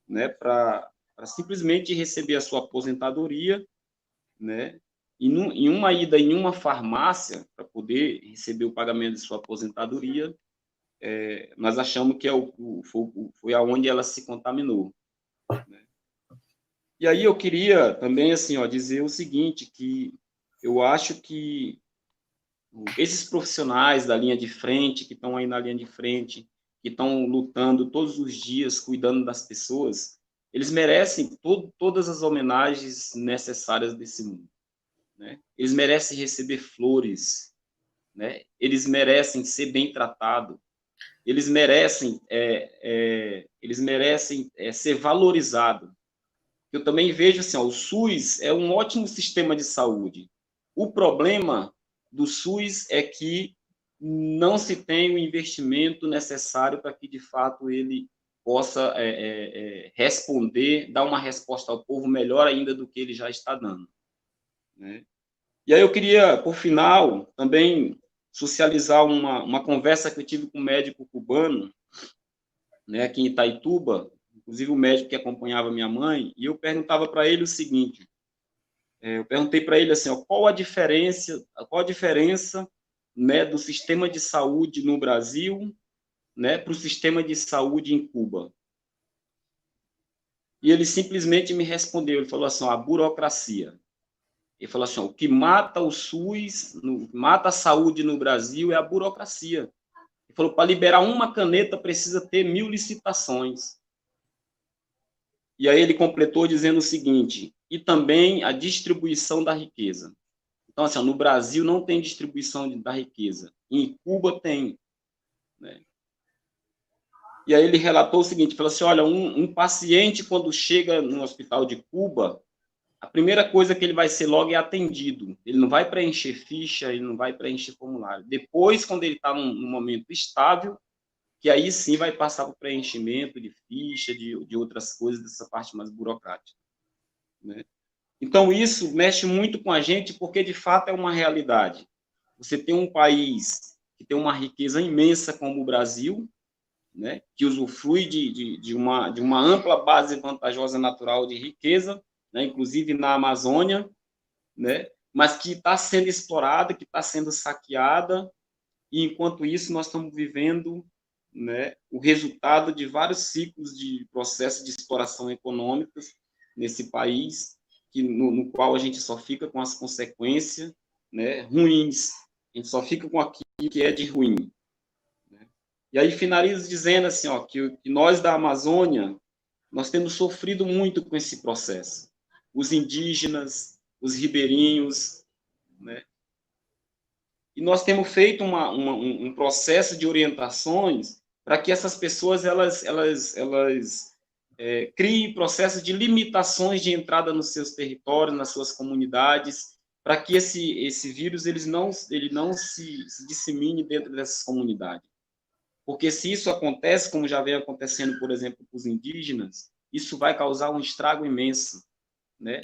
né, para simplesmente receber a sua aposentadoria, né? Em uma ida em uma farmácia para poder receber o pagamento de sua aposentadoria, nós achamos que foi aonde ela se contaminou, né? E aí eu queria também, assim, dizer o seguinte, que eu acho que esses profissionais da linha de frente, que estão aí na linha de frente, que estão lutando todos os dias, cuidando das pessoas, eles merecem todas as homenagens necessárias desse mundo, né? Eles merecem receber flores, né? Eles merecem ser bem tratados, eles merecem ser valorizados. Eu também vejo, assim, o SUS é um ótimo sistema de saúde. O problema do SUS é que não se tem o investimento necessário para que, de fato, ele possa responder, dar uma resposta ao povo melhor ainda do que ele já está dando, né? E aí eu queria, por final, também socializar uma conversa que eu tive com um médico cubano, né, aqui em Itaituba, inclusive o médico que acompanhava minha mãe, e eu perguntava para ele o seguinte, eu perguntei para ele assim, ó, qual a diferença, né, do sistema de saúde no Brasil, né, para o sistema de saúde em Cuba? E ele simplesmente me respondeu, ele falou assim, ó, a burocracia. Ele falou assim, ó, o que mata o SUS, mata a saúde no Brasil é a burocracia. Ele falou, para liberar uma caneta precisa ter 1000 licitações. E aí ele completou dizendo o seguinte, e também a distribuição da riqueza. Então, assim, ó, no Brasil não tem distribuição da riqueza, em Cuba tem, né? E aí ele relatou o seguinte, falou assim, olha, um paciente quando chega no hospital de Cuba, a primeira coisa que ele vai ser logo é atendido. Ele não vai preencher ficha, ele não vai preencher formulário. Depois, quando ele está num momento estável, que aí sim vai passar para o preenchimento de ficha, de outras coisas, dessa parte mais burocrática, né? Então, isso mexe muito com a gente, porque, de fato, é uma realidade. Você tem um país que tem uma riqueza imensa como o Brasil, né, que usufrui de uma ampla base vantajosa natural de riqueza, né, inclusive na Amazônia, né, mas que está sendo explorada, que está sendo saqueada, e enquanto isso nós estamos vivendo, né, o resultado de vários ciclos de processo de exploração econômica nesse país, no qual a gente só fica com as consequências, né, ruins, a gente só fica com aquilo que é de ruim. E aí finalizo dizendo assim, ó, que nós da Amazônia, nós temos sofrido muito com esse processo. Os indígenas, os ribeirinhos, né? E nós temos feito um processo de orientações para que essas pessoas elas criem processos de limitações de entrada nos seus territórios, nas suas comunidades, para que esse vírus ele não se dissemine dentro dessas comunidades. Porque se isso acontece, como já vem acontecendo, por exemplo, com os indígenas, isso vai causar um estrago imenso, né?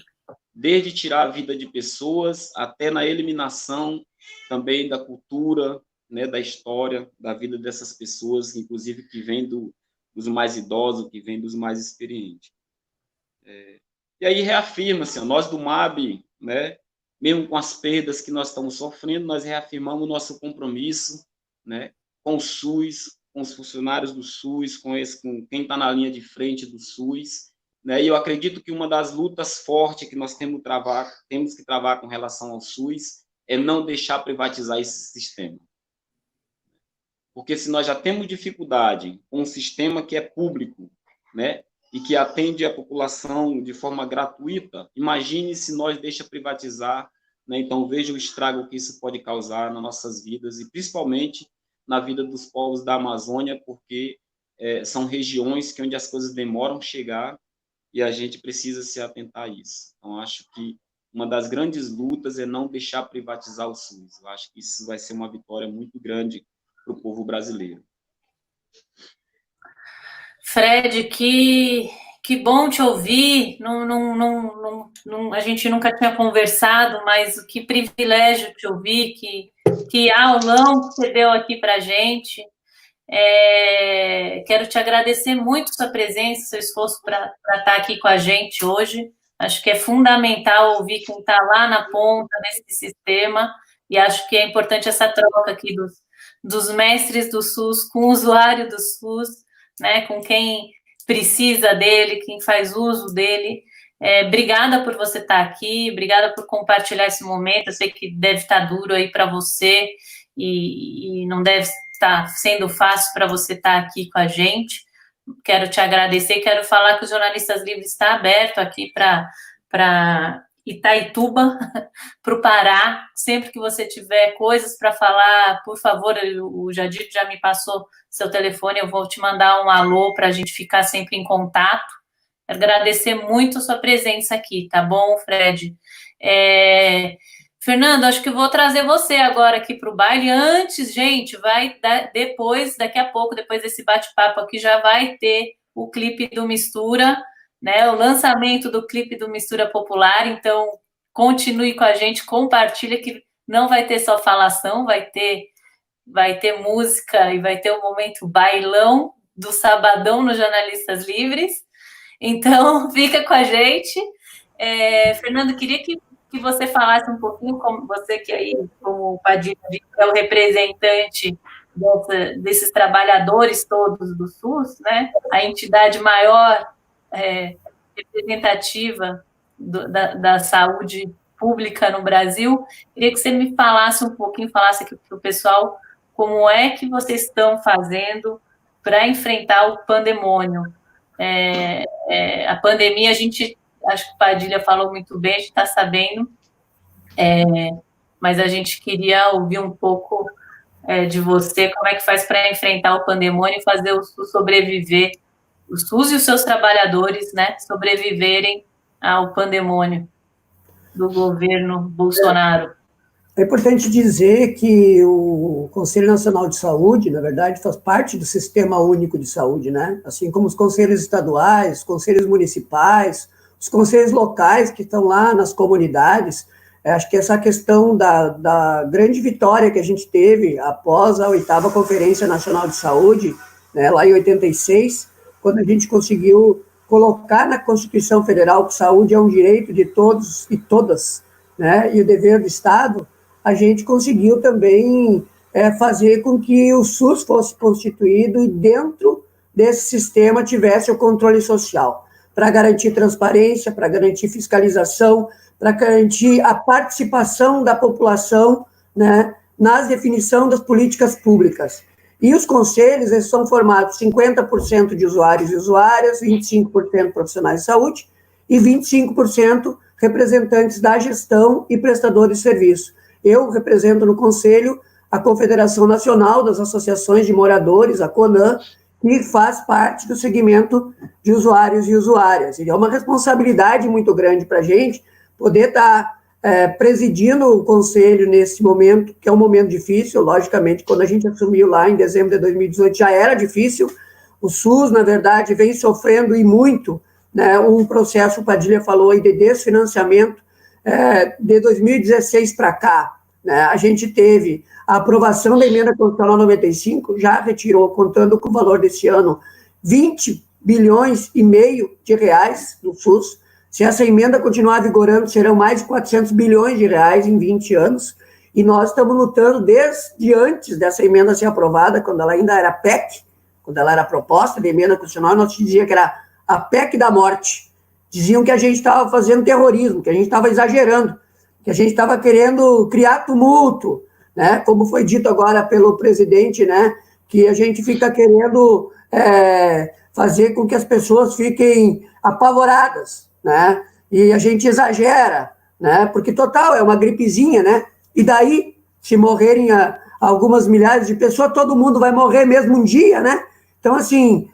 Desde tirar a vida de pessoas até na eliminação também da cultura, né, da história, da vida dessas pessoas, inclusive que vêm dos mais idosos, que vêm dos mais experientes. E aí reafirma-se, nós do MAB, né, mesmo com as perdas que nós estamos sofrendo, nós reafirmamos o nosso compromisso, né, com o SUS, com os funcionários do SUS, com quem está na linha de frente do SUS, né? E eu acredito que uma das lutas fortes que nós temos que travar com relação ao SUS é não deixar privatizar esse sistema. Porque se nós já temos dificuldade com um sistema que é público, né, e que atende a população de forma gratuita, imagine se nós deixamos privatizar, né? Então veja o estrago que isso pode causar nas nossas vidas e principalmente na vida dos povos da Amazônia, porque são regiões onde as coisas demoram a chegar e a gente precisa se atentar a isso. Então, acho que uma das grandes lutas é não deixar privatizar o SUS. Eu acho que isso vai ser uma vitória muito grande para o povo brasileiro. Fred, que bom te ouvir. A gente nunca tinha conversado, mas que privilégio te ouvir, que aulão que você deu aqui para a gente. Quero te agradecer muito sua presença, seu esforço para estar aqui com a gente hoje. Acho que é fundamental ouvir quem está lá na ponta desse sistema, e acho que é importante essa troca aqui dos mestres do SUS com o usuário do SUS, né, com quem precisa dele, quem faz uso dele. Obrigada por você estar aqui, obrigada por compartilhar esse momento. Eu sei que deve estar duro aí para você e não deve estar sendo fácil para você estar aqui com a gente. Quero te agradecer, quero falar que o Jornalistas Livres está aberto aqui para Itaituba, para o Pará. Sempre que você tiver coisas para falar, por favor, o Jadir já me passou seu telefone, eu vou te mandar um alô para a gente ficar sempre em contato. Quero agradecer muito a sua presença aqui, tá bom, Fred? Fernando, acho que eu vou trazer você agora aqui para o baile. Antes, gente, daqui a pouco, depois desse bate-papo aqui, já vai ter o clipe do Mistura, né? O lançamento do clipe do Mistura Popular. Então, continue com a gente, compartilha, que não vai ter só falação, vai ter música e vai ter um momento bailão do sabadão no Jornalistas Livres. Então, fica com a gente. Fernando, queria que você falasse um pouquinho, como você que aí, como o Padilha, é o representante desses trabalhadores todos do SUS, né? A entidade maior representativa da saúde pública no Brasil. Queria que você me falasse um pouquinho, falasse aqui para o pessoal como é que vocês estão fazendo para enfrentar o pandemônio. A pandemia, acho que o Padilha falou muito bem, a gente está sabendo, mas a gente queria ouvir um pouco de você, como é que faz para enfrentar o pandemônio e fazer o SUS sobreviver, o SUS e os seus trabalhadores, né, sobreviverem ao pandemônio do governo Bolsonaro. É importante dizer que o Conselho Nacional de Saúde, na verdade, faz parte do Sistema Único de Saúde, né? Assim como os conselhos estaduais, os conselhos municipais, os conselhos locais que estão lá nas comunidades. Acho que essa questão da grande vitória que a gente teve após a 8ª Conferência Nacional de Saúde, né, lá em 86, quando a gente conseguiu colocar na Constituição Federal que saúde é um direito de todos e todas, né, e o dever do Estado, a gente conseguiu também fazer com que o SUS fosse constituído e dentro desse sistema tivesse o controle social, para garantir transparência, para garantir fiscalização, para garantir a participação da população, né, na definição das políticas públicas. E os conselhos, eles são formados 50% de usuários e usuárias, 25% profissionais de saúde e 25% representantes da gestão e prestadores de serviço. Eu represento no conselho a Confederação Nacional das Associações de Moradores, a CONAM, que faz parte do segmento de usuários e usuárias. E é uma responsabilidade muito grande para a gente poder estar presidindo o conselho nesse momento, que é um momento difícil. Logicamente, quando a gente assumiu lá em dezembro de 2018, já era difícil. O SUS, na verdade, vem sofrendo e muito, né, um processo, o Padilha falou aí, de desfinanciamento de 2016 para cá. Né, a gente teve a aprovação da emenda constitucional 95, já retirou, contando com o valor desse ano, 20 bilhões e meio de reais do SUS. Se essa emenda continuar vigorando, serão mais de 400 bilhões de reais em 20 anos, e nós estamos lutando desde antes dessa emenda ser aprovada, quando ela ainda era PEC, quando ela era proposta de emenda constitucional, nós dizíamos que era a PEC da morte. Diziam que a gente estava fazendo terrorismo, que a gente estava exagerando, que a gente estava querendo criar tumulto, né? Como foi dito agora pelo presidente, né? Que a gente fica querendo fazer com que as pessoas fiquem apavoradas, né? E a gente exagera, né? Porque total é uma gripezinha, né? E daí, se morrerem algumas milhares de pessoas, todo mundo vai morrer mesmo um dia, né? Então, assim,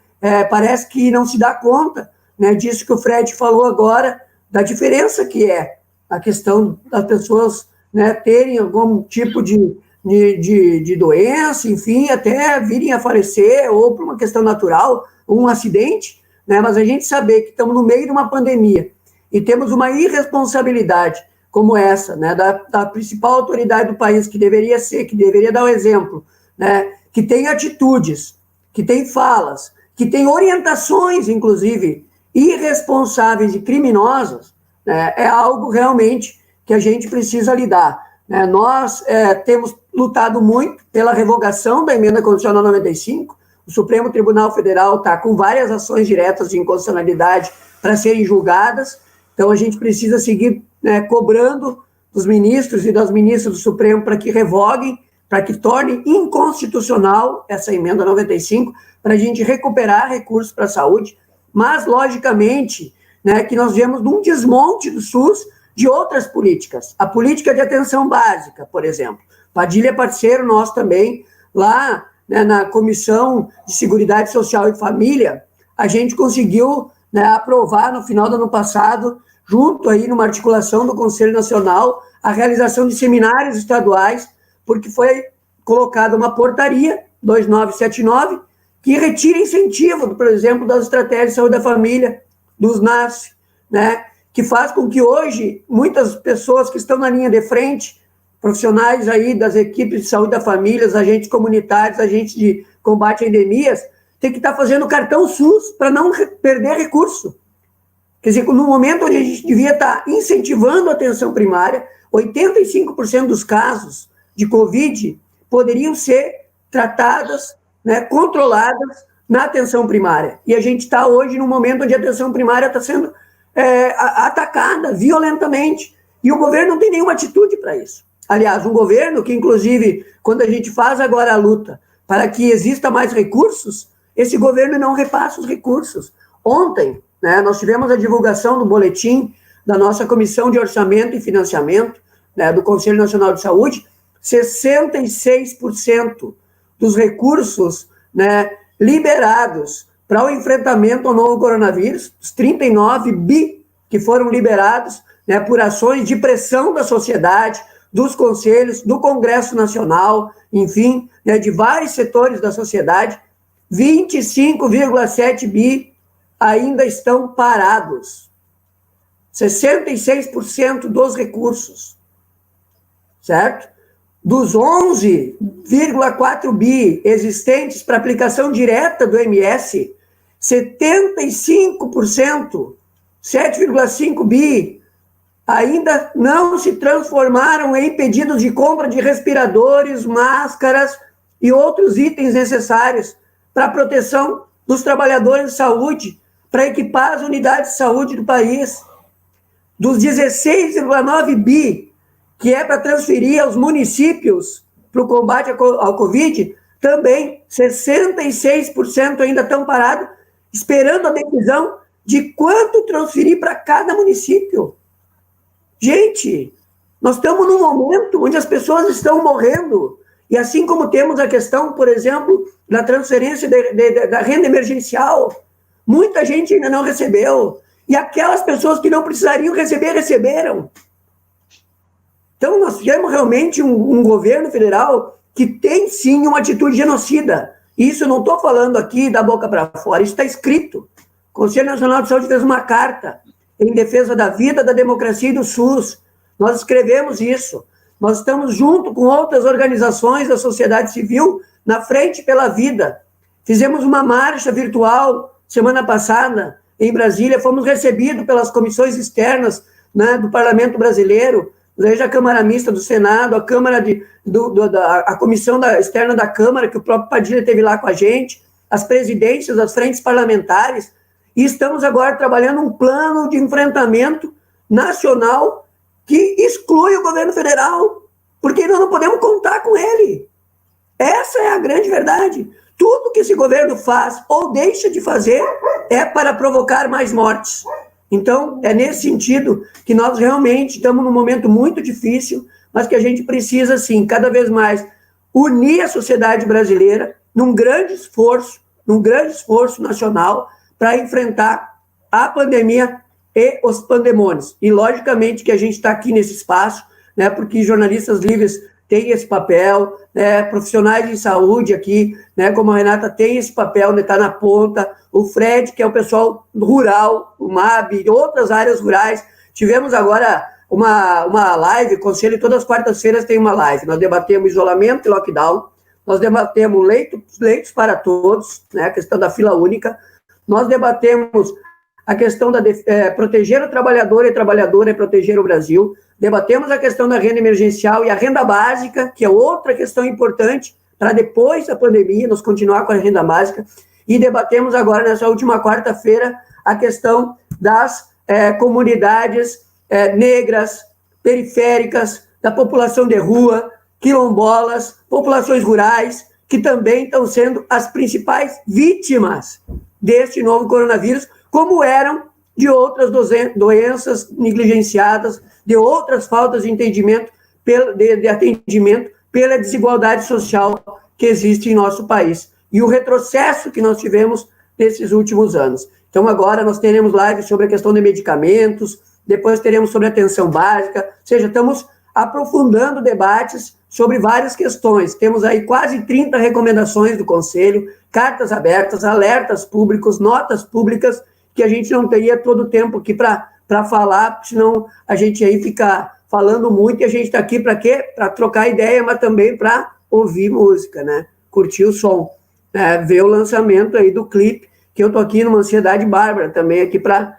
parece que não se dá conta, né, disso que o Fred falou agora, da diferença que é a questão das pessoas, né, terem algum tipo de doença, enfim, até virem a falecer, ou por uma questão natural, ou um acidente, né? Mas a gente saber que estamos no meio de uma pandemia e temos uma irresponsabilidade como essa, né, da principal autoridade do país, que deveria dar o exemplo, né, que tem atitudes, que tem falas, que tem orientações, inclusive, irresponsáveis e criminosas, né, é algo realmente que a gente precisa lidar. Né? Nós temos lutado muito pela revogação da emenda constitucional 95, o Supremo Tribunal Federal está com várias ações diretas de inconstitucionalidade para serem julgadas, então a gente precisa seguir, né, cobrando dos ministros e das ministras do Supremo para que revoguem, para que tornem inconstitucional essa emenda 95, para a gente recuperar recursos para a saúde, mas, logicamente, né, que nós vemos um desmonte do SUS de outras políticas. A política de atenção básica, por exemplo. Padilha é parceiro nosso também, lá, né, na Comissão de Seguridade Social e Família, a gente conseguiu, né, aprovar no final do ano passado, junto aí numa articulação do Conselho Nacional, a realização de seminários estaduais, porque foi colocada uma portaria, 2979, que retira incentivo, por exemplo, das estratégias de saúde da família, dos NAS, né, que faz com que hoje muitas pessoas que estão na linha de frente, profissionais aí das equipes de saúde da família, agentes comunitários, agentes de combate a endemias, tem que estar fazendo cartão SUS para não perder recurso. Quer dizer, no momento onde a gente devia estar incentivando a atenção primária, 85% dos casos de Covid poderiam ser tratadas, né, controladas na atenção primária. E a gente está hoje num momento onde a atenção primária está sendo atacada violentamente. E o governo não tem nenhuma atitude para isso. Aliás, um governo que, inclusive, quando a gente faz agora a luta para que exista mais recursos, esse governo não repassa os recursos. Ontem, né, nós tivemos a divulgação do boletim da nossa Comissão de Orçamento e Financiamento, né, do Conselho Nacional de Saúde, 66% dos recursos, né, liberados para o enfrentamento ao novo coronavírus, os 39 bi que foram liberados, né, por ações de pressão da sociedade, dos conselhos, do Congresso Nacional, enfim, né, de vários setores da sociedade, 25,7 bi ainda estão parados. 66% dos recursos, certo? Dos 11,4 bi existentes para aplicação direta do MS, 75%, 7,5 bi, ainda não se transformaram em pedidos de compra de respiradores, máscaras e outros itens necessários para a proteção dos trabalhadores de saúde, para equipar as unidades de saúde do país. Dos 16,9 bi, que é para transferir aos municípios para o combate ao Covid, também 66% ainda estão parados, esperando a decisão de quanto transferir para cada município. Gente, nós estamos num momento onde as pessoas estão morrendo, e assim como temos a questão, por exemplo, da transferência da renda emergencial, muita gente ainda não recebeu, e aquelas pessoas que não precisariam receber, receberam. Então, nós tivemos realmente um governo federal que tem, sim, uma atitude genocida. Isso eu não estou falando aqui da boca para fora, isso está escrito. O Conselho Nacional de Saúde fez uma carta em defesa da vida, da democracia e do SUS. Nós escrevemos isso. Nós estamos junto com outras organizações da sociedade civil na frente pela vida. Fizemos uma marcha virtual semana passada em Brasília, fomos recebidos pelas comissões externas, né, do Parlamento Brasileiro, desde a Câmara Mista do Senado, a Câmara a Comissão Externa da Câmara, que o próprio Padilha esteve lá com a gente, as presidências das frentes parlamentares, e estamos agora trabalhando um plano de enfrentamento nacional que exclui o governo federal, porque nós não podemos contar com ele. Essa é a grande verdade. Tudo que esse governo faz ou deixa de fazer é para provocar mais mortes. Então, é nesse sentido que nós realmente estamos num momento muito difícil, mas que a gente precisa, sim, cada vez mais unir a sociedade brasileira num grande esforço nacional para enfrentar a pandemia e os pandemônios. E, logicamente, que a gente está aqui nesse espaço, né, porque jornalistas livres têm esse papel, né, profissionais de saúde aqui, né, como a Renata tem esse papel, né, está na ponta, o Fred, que é o pessoal rural, o MAB, e outras áreas rurais. Tivemos agora uma live, Conselho, todas as quartas-feiras tem uma live, nós debatemos isolamento e lockdown, nós debatemos leitos para todos, né, a questão da fila única, nós debatemos a questão da proteger o trabalhador e a trabalhadora e proteger o Brasil, debatemos a questão da renda emergencial e a renda básica, que é outra questão importante, para depois da pandemia, nós continuar com a renda básica, e debatemos agora, nessa última quarta-feira, a questão das comunidades negras, periféricas, da população de rua, quilombolas, populações rurais, que também estão sendo as principais vítimas deste novo coronavírus, como eram de outras doenças negligenciadas, de outras faltas de entendimento, de atendimento pela desigualdade social que existe em nosso país. E o retrocesso que nós tivemos nesses últimos anos. Então, agora nós teremos lives sobre a questão de medicamentos, depois teremos sobre atenção básica, ou seja, estamos aprofundando debates sobre várias questões. Temos aí quase 30 recomendações do Conselho, cartas abertas, alertas públicos, notas públicas, que a gente não teria todo o tempo aqui para falar, senão a gente aí fica falando muito, e a gente está aqui para quê? Para trocar ideia, mas também para ouvir música, né? Curtir o som, né? Ver o lançamento aí do clipe, que eu estou aqui numa ansiedade bárbara também aqui para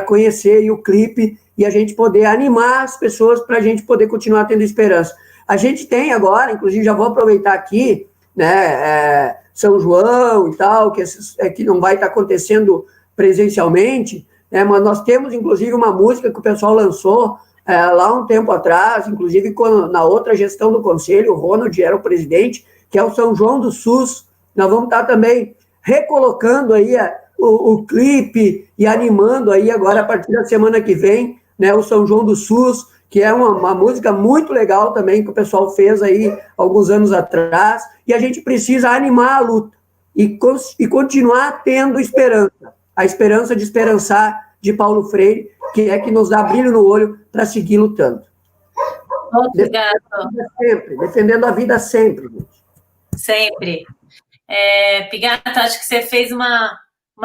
conhecer aí o clipe e a gente poder animar as pessoas para a gente poder continuar tendo esperança. A gente tem agora, inclusive já vou aproveitar aqui, né, São João e tal, que não vai estar acontecendo presencialmente, né, mas nós temos inclusive uma música que o pessoal lançou lá um tempo atrás, inclusive na outra gestão do Conselho, o Ronald era o presidente, que é o São João do SUS. Nós vamos estar também recolocando aí o clipe e animando aí agora, a partir da semana que vem, né, o São João do SUS, que é uma música muito legal também, que o pessoal fez aí alguns anos atrás, e a gente precisa animar a luta e continuar tendo esperança, a esperança de esperançar de Paulo Freire, que é que nos dá brilho no olho para seguir lutando. Obrigada. Defendendo a vida sempre, gente. Sempre. Pigato, acho que você fez uma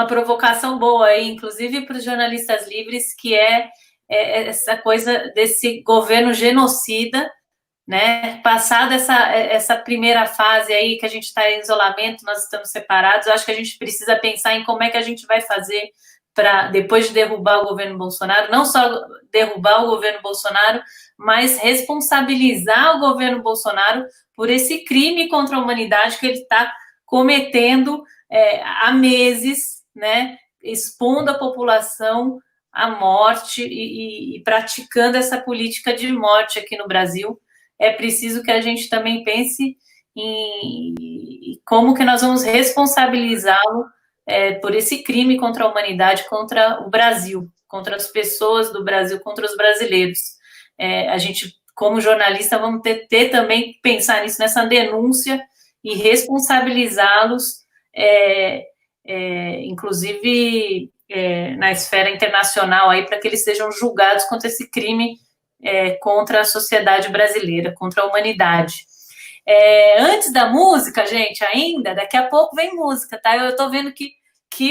provocação boa aí, inclusive para os jornalistas livres, que é essa coisa desse governo genocida, né? Passada essa primeira fase aí, que a gente está em isolamento, nós estamos separados, eu acho que a gente precisa pensar em como é que a gente vai fazer para, depois de derrubar o governo Bolsonaro, não só derrubar o governo Bolsonaro, mas responsabilizar o governo Bolsonaro por esse crime contra a humanidade que ele está cometendo há meses, né, expondo a população à morte e praticando essa política de morte aqui no Brasil. É preciso que a gente também pense em como que nós vamos responsabilizá-lo por esse crime contra a humanidade, contra o Brasil, contra as pessoas do Brasil, contra os brasileiros. A gente, como jornalista, vamos ter também que pensar nisso, nessa denúncia, e responsabilizá-los, inclusive na esfera internacional, aí, para que eles sejam julgados contra esse crime contra a sociedade brasileira, contra a humanidade. Antes da música, gente, ainda, daqui a pouco vem música, tá? Eu tô vendo que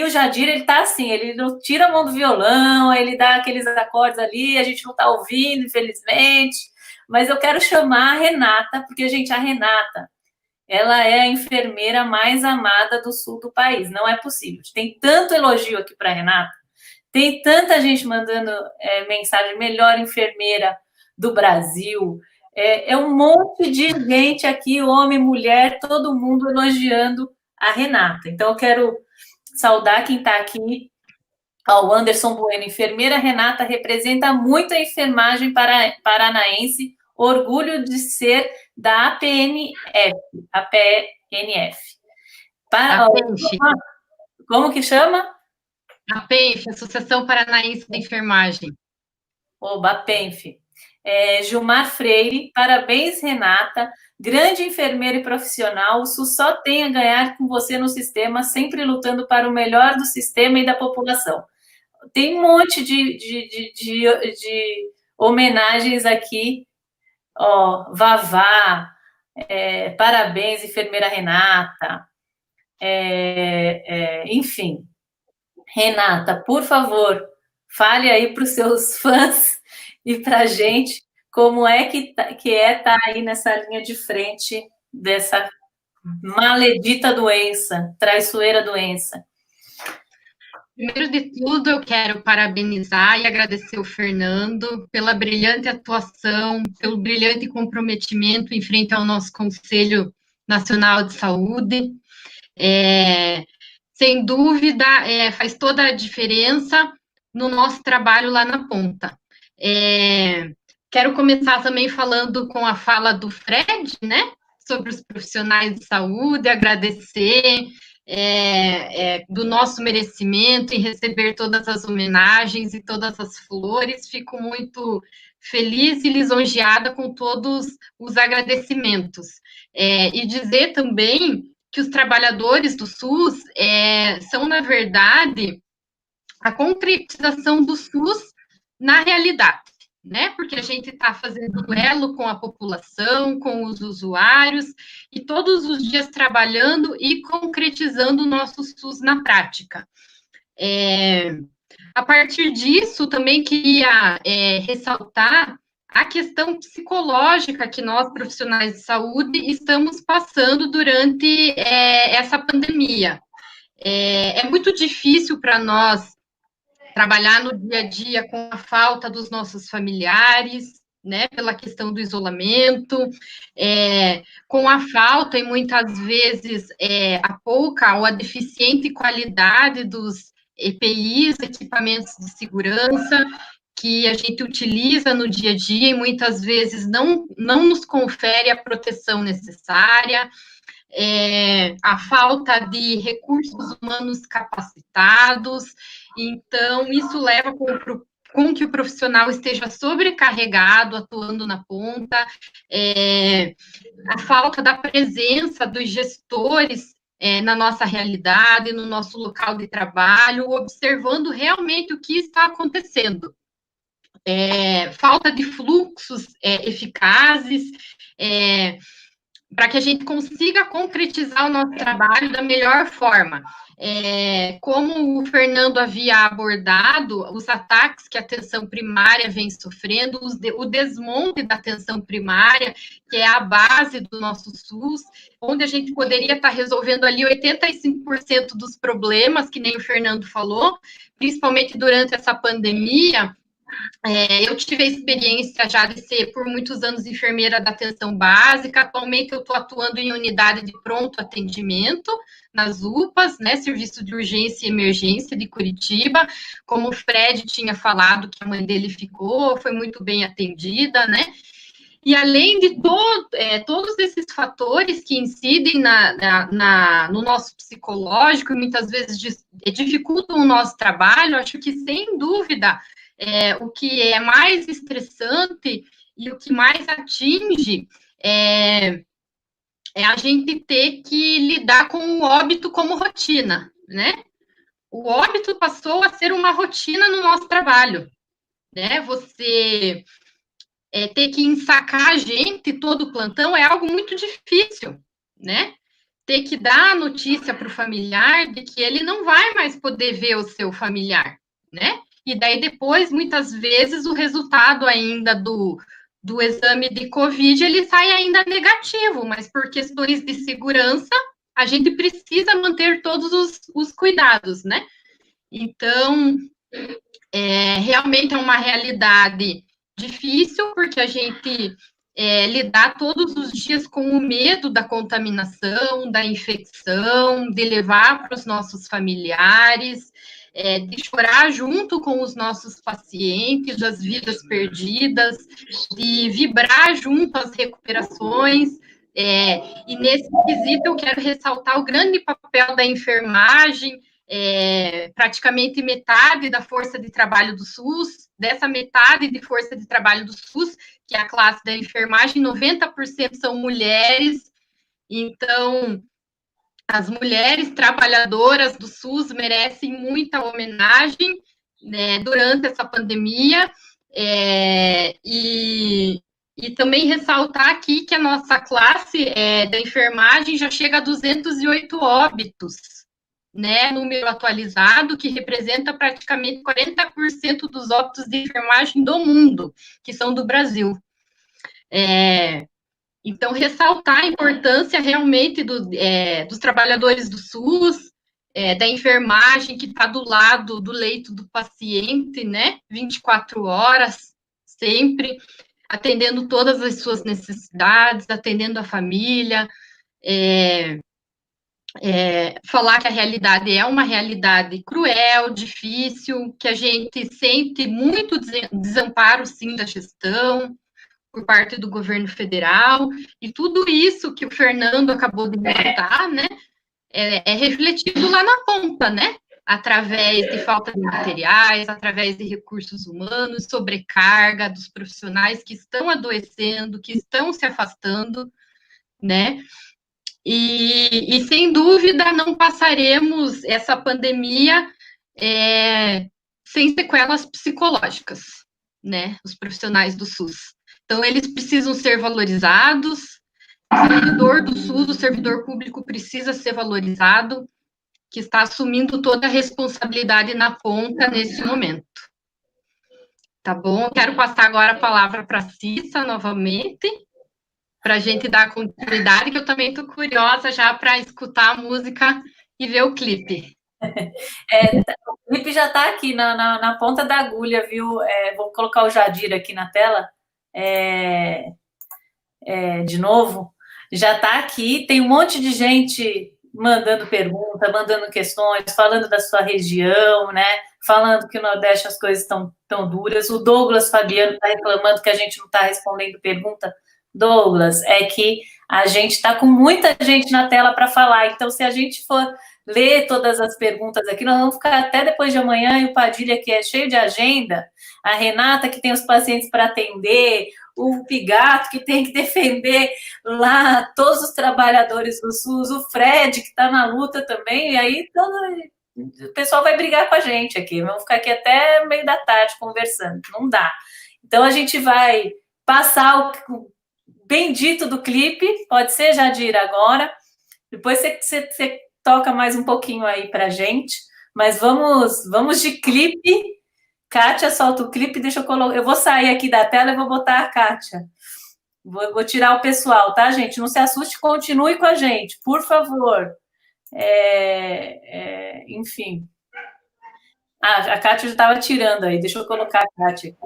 o Jadir, ele tá assim, ele não tira a mão do violão, ele dá aqueles acordes ali, a gente não tá ouvindo, infelizmente, mas eu quero chamar a Renata, porque, gente, a Renata, ela é a enfermeira mais amada do sul do país, não é possível. Tem tanto elogio aqui para a Renata, tem tanta gente mandando mensagem, melhor enfermeira do Brasil, um monte de gente aqui, homem, mulher, todo mundo elogiando a Renata. Então, eu quero saudar quem está aqui, o Anderson Bueno, enfermeira Renata representa muito a enfermagem paranaense, orgulho de ser da APNF. Como que chama? APENF, Associação Paranaense de Enfermagem. APENF. Gilmar Freire, parabéns, Renata, grande enfermeira e profissional, o SUS só tem a ganhar com você no sistema, sempre lutando para o melhor do sistema e da população. Tem um monte de homenagens aqui, Vavá, parabéns, enfermeira Renata, enfim. Renata, por favor, fale aí para os seus fãs e para a gente como é que tá aí nessa linha de frente dessa maledita doença, traiçoeira doença. Primeiro de tudo, eu quero parabenizar e agradecer o Fernando pela brilhante atuação, pelo brilhante comprometimento em frente ao nosso Conselho Nacional de Saúde. Sem dúvida, faz toda a diferença no nosso trabalho lá na ponta. Quero começar também falando com a fala do Fred, né, sobre os profissionais de saúde, agradecer do nosso merecimento em receber todas as homenagens e todas as flores. Fico muito feliz e lisonjeada com todos os agradecimentos. E dizer também que os trabalhadores do SUS são, na verdade, a concretização do SUS na realidade, né? Porque a gente está fazendo duelo com a população, com os usuários, e todos os dias trabalhando e concretizando o nosso SUS na prática. A partir disso, também queria ressaltar a questão psicológica que nós, profissionais de saúde, estamos passando durante essa pandemia. É muito difícil para nós trabalhar no dia a dia com a falta dos nossos familiares, né, pela questão do isolamento, com a falta, e muitas vezes a pouca ou a deficiente qualidade dos EPIs, equipamentos de segurança, que a gente utiliza no dia a dia e muitas vezes não nos confere a proteção necessária, a falta de recursos humanos capacitados. Então, isso leva com que o profissional esteja sobrecarregado, atuando na ponta, a falta da presença dos gestores na nossa realidade, no nosso local de trabalho, observando realmente o que está acontecendo. Falta de fluxos eficazes, para que a gente consiga concretizar o nosso trabalho da melhor forma. Como o Fernando havia abordado, os ataques que a atenção primária vem sofrendo, o desmonte da atenção primária, que é a base do nosso SUS, onde a gente poderia estar resolvendo ali 85% dos problemas, que nem o Fernando falou, principalmente durante essa pandemia. Eu tive a experiência já de ser por muitos anos enfermeira da atenção básica. Atualmente eu estou atuando em unidade de pronto atendimento nas UPAs, né, Serviço de Urgência e Emergência de Curitiba. Como o Fred tinha falado, que a mãe dele foi muito bem atendida, né? E além de todos esses fatores que incidem no nosso psicológico e muitas vezes dificultam o nosso trabalho, acho que sem dúvida o que é mais estressante e o que mais atinge é a gente ter que lidar com o óbito como rotina, né? O óbito passou a ser uma rotina no nosso trabalho, né? Você ter que ensacar a gente todo o plantão é algo muito difícil, né? Ter que dar a notícia para o familiar de que ele não vai mais poder ver o seu familiar, né? E daí depois, muitas vezes, o resultado ainda do exame de Covid, ele sai ainda negativo, mas por questões de segurança, a gente precisa manter todos os cuidados, né? Então, realmente é uma realidade difícil, porque a gente lidar todos os dias com o medo da contaminação, da infecção, de levar para os nossos familiares, de chorar junto com os nossos pacientes, das vidas perdidas, de vibrar junto às recuperações. E nesse quesito eu quero ressaltar o grande papel da enfermagem. Praticamente metade da força de trabalho do SUS, dessa metade de força de trabalho do SUS, que é a classe da enfermagem, 90% são mulheres. Então, as mulheres trabalhadoras do SUS merecem muita homenagem, né, durante essa pandemia, e também ressaltar aqui que a nossa classe da enfermagem já chega a 208 óbitos, né, número atualizado, que representa praticamente 40% dos óbitos de enfermagem do mundo, que são do Brasil. Então, ressaltar a importância realmente dos trabalhadores do SUS, da enfermagem que está do lado do leito do paciente, né, 24 horas, sempre, atendendo todas as suas necessidades, atendendo a família, falar que a realidade é uma realidade cruel, difícil, que a gente sente muito desamparo, sim, da gestão, por parte do governo federal, e tudo isso que o Fernando acabou de relatar, né, é refletido lá na ponta, né, através de falta de materiais, através de recursos humanos, sobrecarga dos profissionais que estão adoecendo, que estão se afastando, né, e sem dúvida não passaremos essa pandemia sem sequelas psicológicas, né? Os profissionais do SUS. Então, eles precisam ser valorizados. O servidor do SUS, o servidor público precisa ser valorizado, que está assumindo toda a responsabilidade na ponta nesse momento. Tá bom? Quero passar agora a palavra para a Cissa novamente, para a gente dar continuidade, que eu também estou curiosa já para escutar a música e ver o clipe. O clipe já está aqui na ponta da agulha, viu? Vou colocar o Jadir aqui na tela. De novo. Já está aqui, tem um monte de gente mandando pergunta, mandando questões, falando da sua região, né? Falando que no Nordeste as coisas estão tão duras. O Douglas Fabiano está reclamando que a gente não está respondendo pergunta. Douglas, é que a gente está com muita gente na tela para falar, então se a gente for ler todas as perguntas aqui, nós vamos ficar até depois de amanhã, e o Padilha, que é cheio de agenda, a Renata, que tem os pacientes para atender, o Pigato, que tem que defender lá todos os trabalhadores do SUS, o Fred, que está na luta também, e aí o pessoal vai brigar com a gente aqui, vamos ficar aqui até meio da tarde conversando, não dá. Então, a gente vai passar o bendito do clipe, pode ser, Jadir, agora, depois você toca mais um pouquinho aí pra gente, mas vamos de clipe. Kátia, solta o clipe, deixa eu colocar. Eu vou sair aqui da tela e vou botar a Kátia. Vou tirar o pessoal, tá, gente? Não se assuste, continue com a gente, por favor. Enfim. A Kátia já estava tirando aí, deixa eu colocar a Kátia aqui.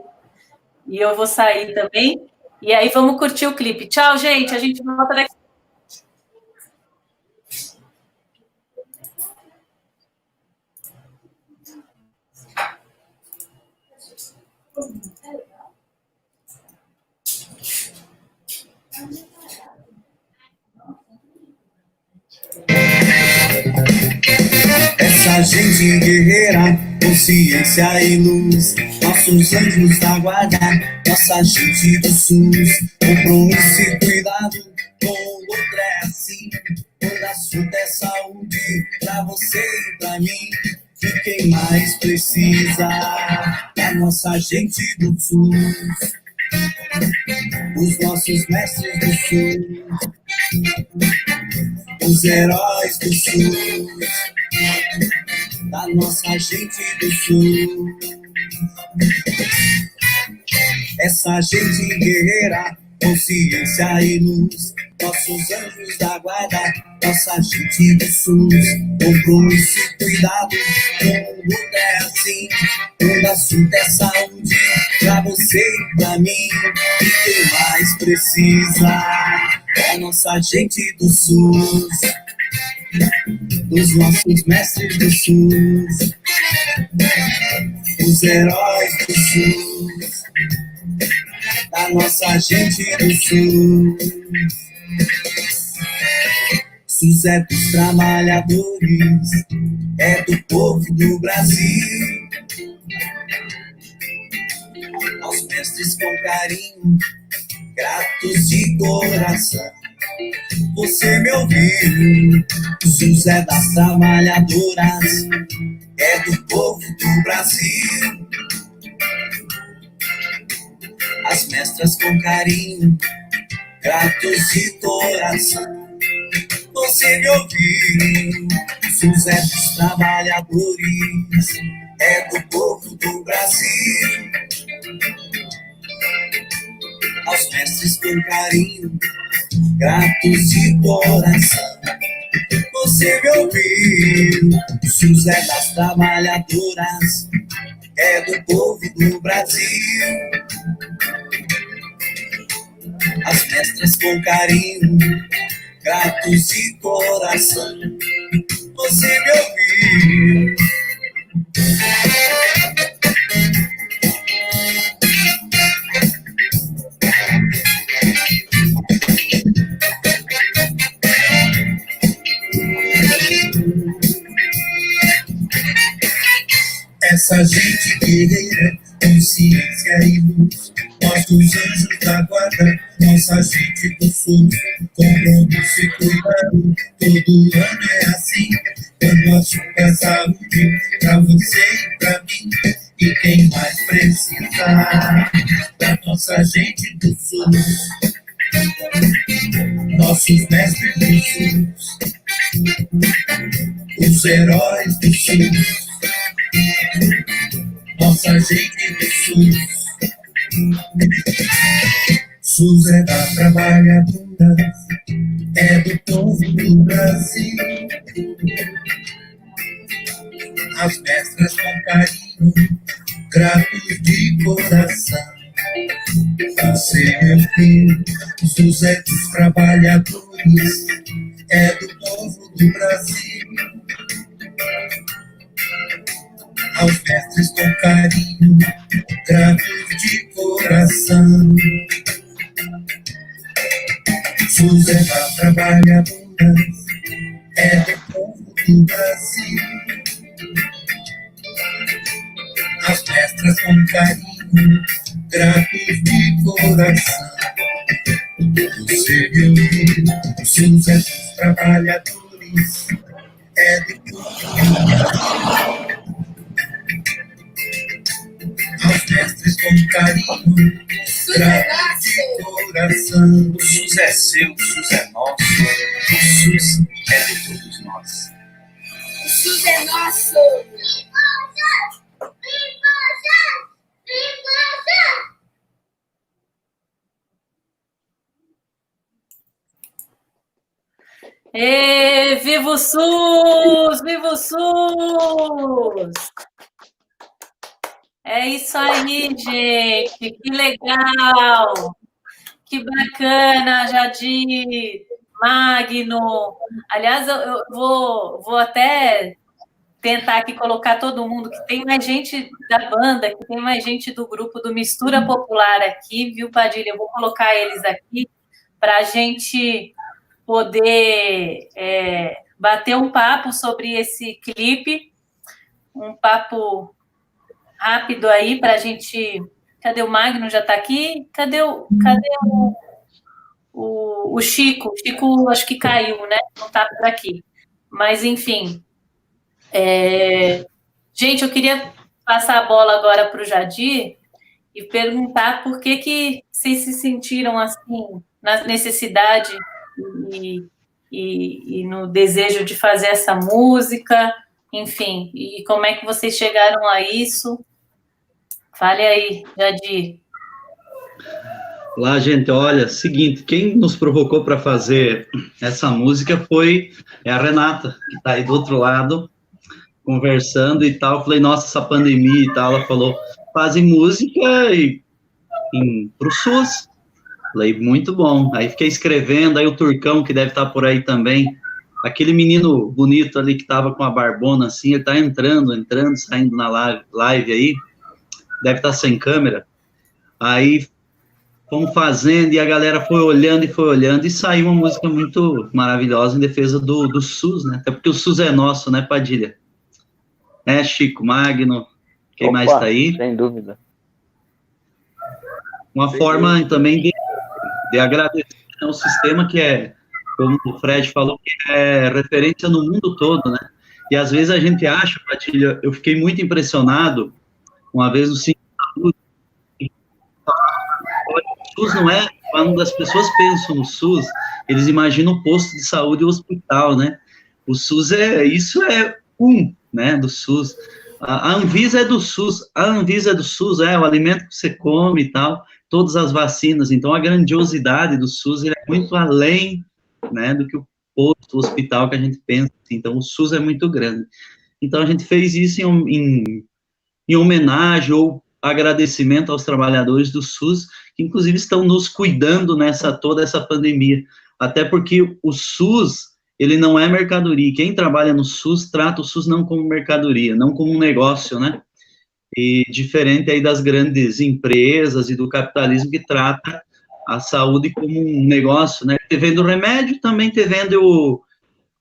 E eu vou sair também. E aí vamos curtir o clipe. Tchau, gente. A gente volta daqui. Essa gente guerreira, consciência e luz, nossos anjos da guarda, nossa gente do SUS, compromisso e cuidado, com o outro é assim, todo assunto é saúde, pra você e pra mim, de quem mais precisa, da nossa gente do SUS, os nossos mestres do SUS, os heróis do SUS, da nossa gente do SUS. Essa gente guerreira, consciência e luz, nossos anjos da guarda, nossa gente do SUS, compromisso e cuidado, com o mundo é assim, todo assunto é saúde, pra você e pra mim, e quem mais precisa, é a nossa gente do SUS, os nossos mestres do SUS, os heróis do SUS, da nossa gente do SUS. SUS é dos trabalhadores, é do povo do Brasil. Aos mestres com carinho, gratos de coração. Você me ouviu? SUS é das trabalhadoras, é do povo do Brasil. As mestras com carinho, gratos de coração. Você me ouviu? SUS é dos trabalhadores, é do povo do Brasil. Aos mestres com carinho, gratos de coração. Você me ouviu? SUS é das trabalhadoras, é do povo do Brasil. As mestras com carinho, gratos de coração. Você me ouviu? Essa gente guerreira, consciência e luz, nossos anjos da guarda, nossa gente do SUS, compromisso e cuidado, todo ano é assim, quando negócio é saúde pra você e pra mim. E quem mais precisa da nossa gente do SUS, nossos mestres do SUS, os heróis do SUS, nossa gente do SUS. SUS é da trabalhadora, é do povo do Brasil. As mestras com carinho, gratos de coração. Você, meu filho, SUS é dos trabalhadores, é do povo do Brasil. Aos mestres com carinho, gratos de coração. SUS é da trabalhadora, é do povo do Brasil. As mestras com carinho, gratos de coração. Você, meu filho, SUS é dos trabalhadores, é do povo do Brasil. Aos mestres com carinho, gratos de coração. O SUS é seu, o SUS é nosso, o SUS é de todos nós. O SUS é nosso. E viva o SUS! Viva o SUS! É isso aí, gente! Que legal! Que bacana, Jadir, Magno. Aliás, eu vou até tentar aqui colocar todo mundo, que tem mais gente da banda, que tem mais gente do grupo do Mistura Popular aqui, viu, Padilha? Eu vou colocar eles aqui para a gente poder bater um papo sobre esse clipe, um papo rápido aí para a gente... Cadê o Magno? Já está aqui? Cadê o Chico? O Chico acho que caiu, né? Não está por aqui. Mas, enfim. Gente, eu queria passar a bola agora para o Jadir e perguntar por que vocês se sentiram assim, na necessidade e no desejo de fazer essa música, enfim, e como é que vocês chegaram a isso? Fale aí, Jadir. Olá, gente, olha, seguinte, quem nos provocou para fazer essa música foi a Renata, que está aí do outro lado, conversando e tal. Eu falei, nossa, essa pandemia e tal. Ela falou, fazem música para o SUS. Falei, muito bom. Aí fiquei escrevendo, aí o Turcão, que deve estar por aí também, aquele menino bonito ali que estava com a barbona assim, ele está entrando, saindo na live aí, deve estar sem câmera. Aí fomos fazendo e a galera foi olhando e saiu uma música muito maravilhosa em defesa do SUS, né? Até porque o SUS é nosso, né, Padilha? Chico, Magno, quem mais está aí? Sem dúvida. Uma forma também de agradecer ao sistema que é, como o Fred falou, que é referência no mundo todo, né? E às vezes a gente acha, Padilha, eu fiquei muito impressionado, uma vez no Centro de Saúde, o SUS não é, quando as pessoas pensam no SUS, eles imaginam o posto de saúde e o hospital, né? O SUS né, do SUS. A Anvisa é do SUS, é o alimento que você come e tal, todas as vacinas. Então, a grandiosidade do SUS é muito além, né, do que o posto, o hospital que a gente pensa. Então, o SUS é muito grande. Então, a gente fez isso em homenagem ou agradecimento aos trabalhadores do SUS, que inclusive estão nos cuidando toda essa pandemia. Até porque o SUS, ele não é mercadoria. Quem trabalha no SUS trata o SUS não como mercadoria, não como um negócio, né? E diferente aí das grandes empresas e do capitalismo que trata a saúde como um negócio, né? Te vendo o remédio, também te vendo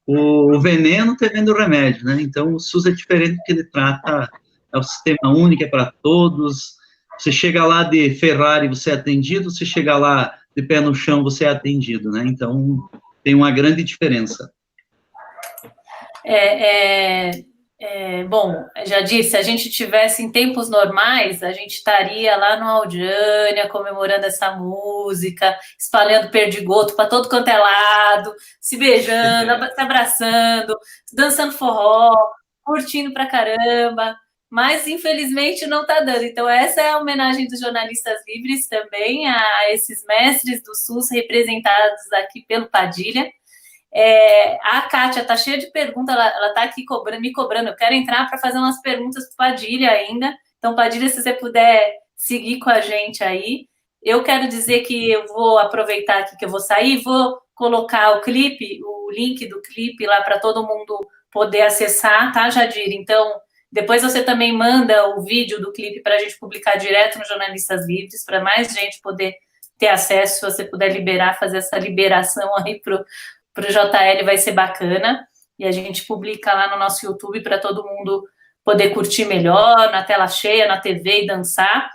o veneno, te vendo o remédio, né? Então, o SUS é diferente porque ele trata, é um sistema único, é para todos. Você chega lá de Ferrari, você é atendido, você chega lá de pé no chão, você é atendido, né? Então, tem uma grande diferença. Bom, já disse, se a gente tivesse em tempos normais, a gente estaria lá no Audiânia comemorando essa música, espalhando perdigoto para todo quanto é lado, se beijando, se abraçando, dançando forró, curtindo pra caramba, mas infelizmente não está dando. Então essa é a homenagem dos jornalistas livres também a esses mestres do SUS representados aqui pelo Padilha. A Kátia está cheia de perguntas, ela está aqui me cobrando. Eu quero entrar para fazer umas perguntas para o Padilha ainda. Então, Padilha, se você puder seguir com a gente aí. Eu quero dizer que eu vou aproveitar aqui que eu vou sair, vou colocar o link do clipe lá para todo mundo poder acessar, tá, Jadir? Então, depois você também manda o vídeo do clipe para a gente publicar direto no Jornalistas Livres, para mais gente poder ter acesso, se você puder fazer essa liberação aí para o JL, vai ser bacana, e a gente publica lá no nosso YouTube para todo mundo poder curtir melhor, na tela cheia, na TV e dançar,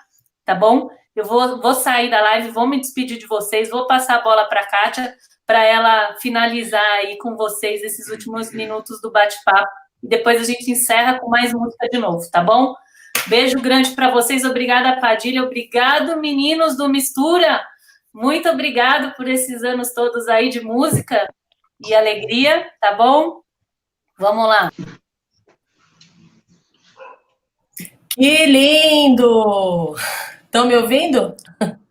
tá bom? Eu vou sair da live, vou me despedir de vocês, vou passar a bola para a Kátia, para ela finalizar aí com vocês esses últimos minutos do bate-papo, e depois a gente encerra com mais música de novo, tá bom? Beijo grande para vocês, obrigada, Padilha, obrigado, meninos do Mistura, muito obrigado por esses anos todos aí de música e alegria, tá bom? Vamos lá. Que lindo! Estão me ouvindo?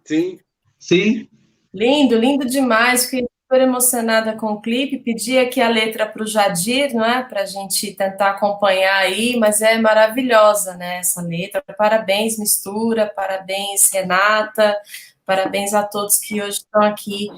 Sim. Sim. Lindo, lindo demais. Fiquei super emocionada com o clipe. Pedi aqui a letra para o Jadir, não é? Para a gente tentar acompanhar aí, mas é maravilhosa, né? Essa letra. Parabéns, Mistura, parabéns, Renata, parabéns a todos que hoje estão aqui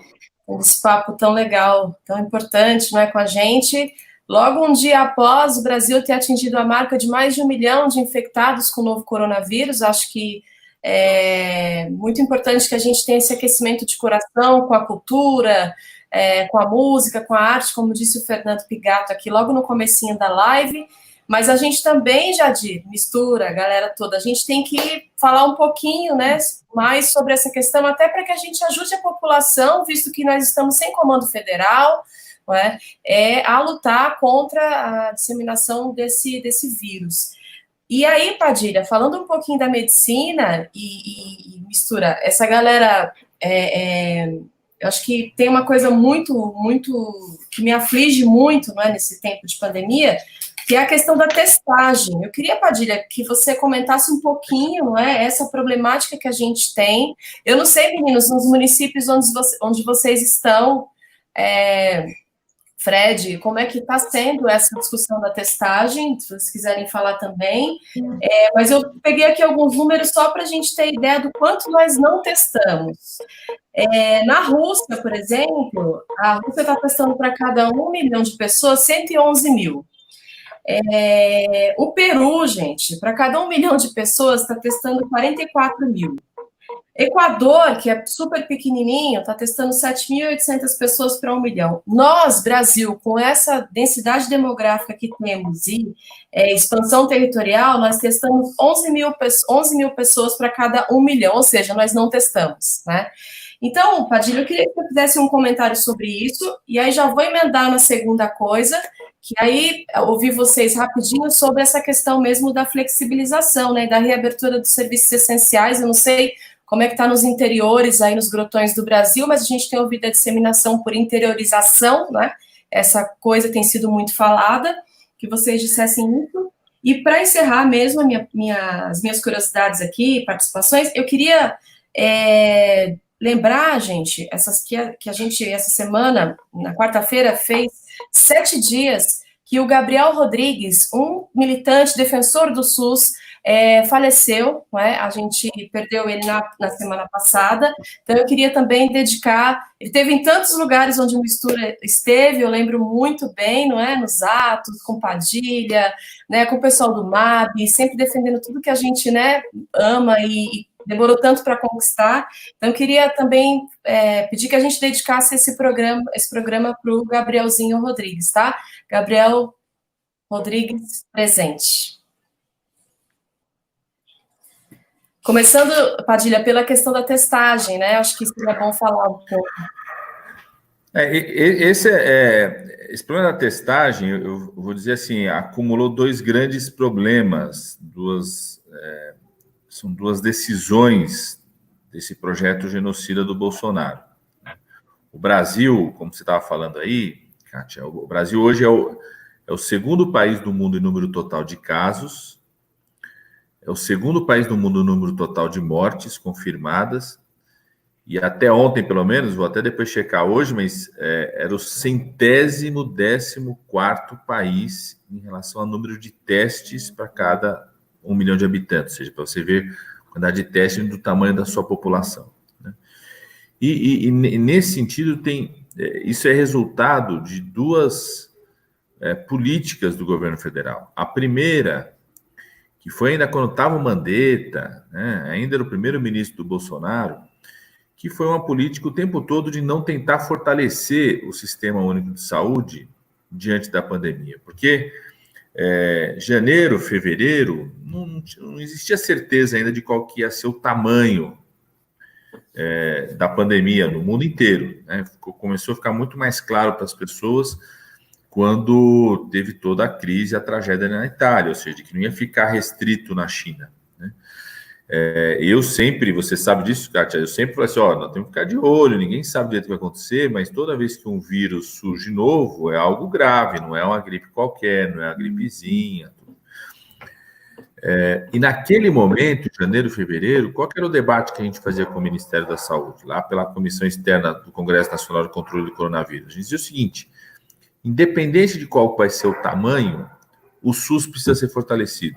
nesse papo tão legal, tão importante, não é, com a gente. Logo um dia após o Brasil ter atingido a marca de mais de 1 milhão de infectados com o novo coronavírus, acho que é muito importante que a gente tenha esse aquecimento de coração com a cultura, com a música, com a arte, como disse o Fernando Pigato aqui logo no comecinho da live, mas a gente também, Jadir, Mistura, a galera toda, a gente tem que falar um pouquinho, né, mais sobre essa questão, até para que a gente ajude a população, visto que nós estamos sem comando federal, não é? A lutar contra a disseminação desse vírus. E aí, Padilha, falando um pouquinho da medicina e Mistura, essa galera, eu acho que tem uma coisa muito, que me aflige muito, não é, nesse tempo de pandemia, que é a questão da testagem. Eu queria, Padilha, que você comentasse um pouquinho, não é, essa problemática que a gente tem. Eu não sei, meninos, nos municípios onde vocês estão, Fred, como é que está sendo essa discussão da testagem, se vocês quiserem falar também, mas eu peguei aqui alguns números só para a gente ter ideia do quanto nós não testamos. Na Rússia, por exemplo, a Rússia está testando para cada 1 milhão de pessoas 111 mil. O Peru, gente, para cada 1 milhão de pessoas está testando 44 mil. Equador, que é super pequenininho, está testando 7.800 pessoas para 1 milhão. Nós, Brasil, com essa densidade demográfica que temos e expansão territorial, nós testamos 11 mil pessoas para cada 1 milhão, ou seja, nós não testamos, né? Então, Padilha, eu queria que você fizesse um comentário sobre isso, e aí já vou emendar na segunda coisa, que aí ouvi vocês rapidinho sobre essa questão mesmo da flexibilização, né, da reabertura dos serviços essenciais. Eu não sei como é que está nos interiores, aí nos grotões do Brasil, mas a gente tem ouvido a disseminação por interiorização, né? Essa coisa tem sido muito falada, que vocês dissessem isso. E para encerrar mesmo as minhas curiosidades aqui, participações, eu queria lembrar, gente, que a gente, essa semana, na quarta-feira, fez 7 dias que o Gabriel Rodrigues, um militante defensor do SUS, faleceu, não é? A gente perdeu ele na semana passada, então eu queria também dedicar, ele esteve em tantos lugares onde o Mistura esteve, eu lembro muito bem, não é? Nos atos, com Padilha, né? Com o pessoal do MAB, sempre defendendo tudo que a gente, né, ama e demorou tanto para conquistar. Então eu queria também pedir que a gente dedicasse esse programa para o Gabrielzinho Rodrigues, tá? Gabriel Rodrigues, presente. Começando, Padilha, pela questão da testagem, né? Acho que seria bom falar um pouco. Esse problema da testagem, eu vou dizer assim, acumulou dois grandes problemas, são duas decisões desse projeto genocida do Bolsonaro. O Brasil, como você estava falando aí, Kátia, o Brasil hoje é o segundo país do mundo em número total de casos, é o segundo país do mundo em número total de mortes confirmadas, e até ontem, pelo menos, vou até depois checar hoje, mas era o 114º país em relação ao número de testes para cada 1 milhão de habitantes, ou seja, para você ver a quantidade de testes do tamanho da sua população, né? E nesse sentido, isso é resultado de duas políticas do governo federal. A primeira, que foi ainda quando estava o Mandetta, né, ainda era o primeiro-ministro do Bolsonaro, que foi uma política o tempo todo de não tentar fortalecer o Sistema Único de Saúde diante da pandemia. Porque janeiro, fevereiro, não existia certeza ainda de qual que ia ser o tamanho da pandemia no mundo inteiro, né? Começou a ficar muito mais claro para as pessoas quando teve toda a crise, a tragédia na Itália, ou seja, que não ia ficar restrito na China, né? Eu sempre, você sabe disso, Kátia, eu sempre falo assim, nós temos que ficar de olho, ninguém sabe direito o que vai acontecer, mas toda vez que um vírus surge novo, é algo grave, não é uma gripe qualquer, não é uma gripezinha. E naquele momento, janeiro, fevereiro, qual que era o debate que a gente fazia com o Ministério da Saúde, lá pela Comissão Externa do Congresso Nacional de Controle do Coronavírus? A gente dizia o seguinte, independente de qual vai ser o tamanho, o SUS precisa ser fortalecido.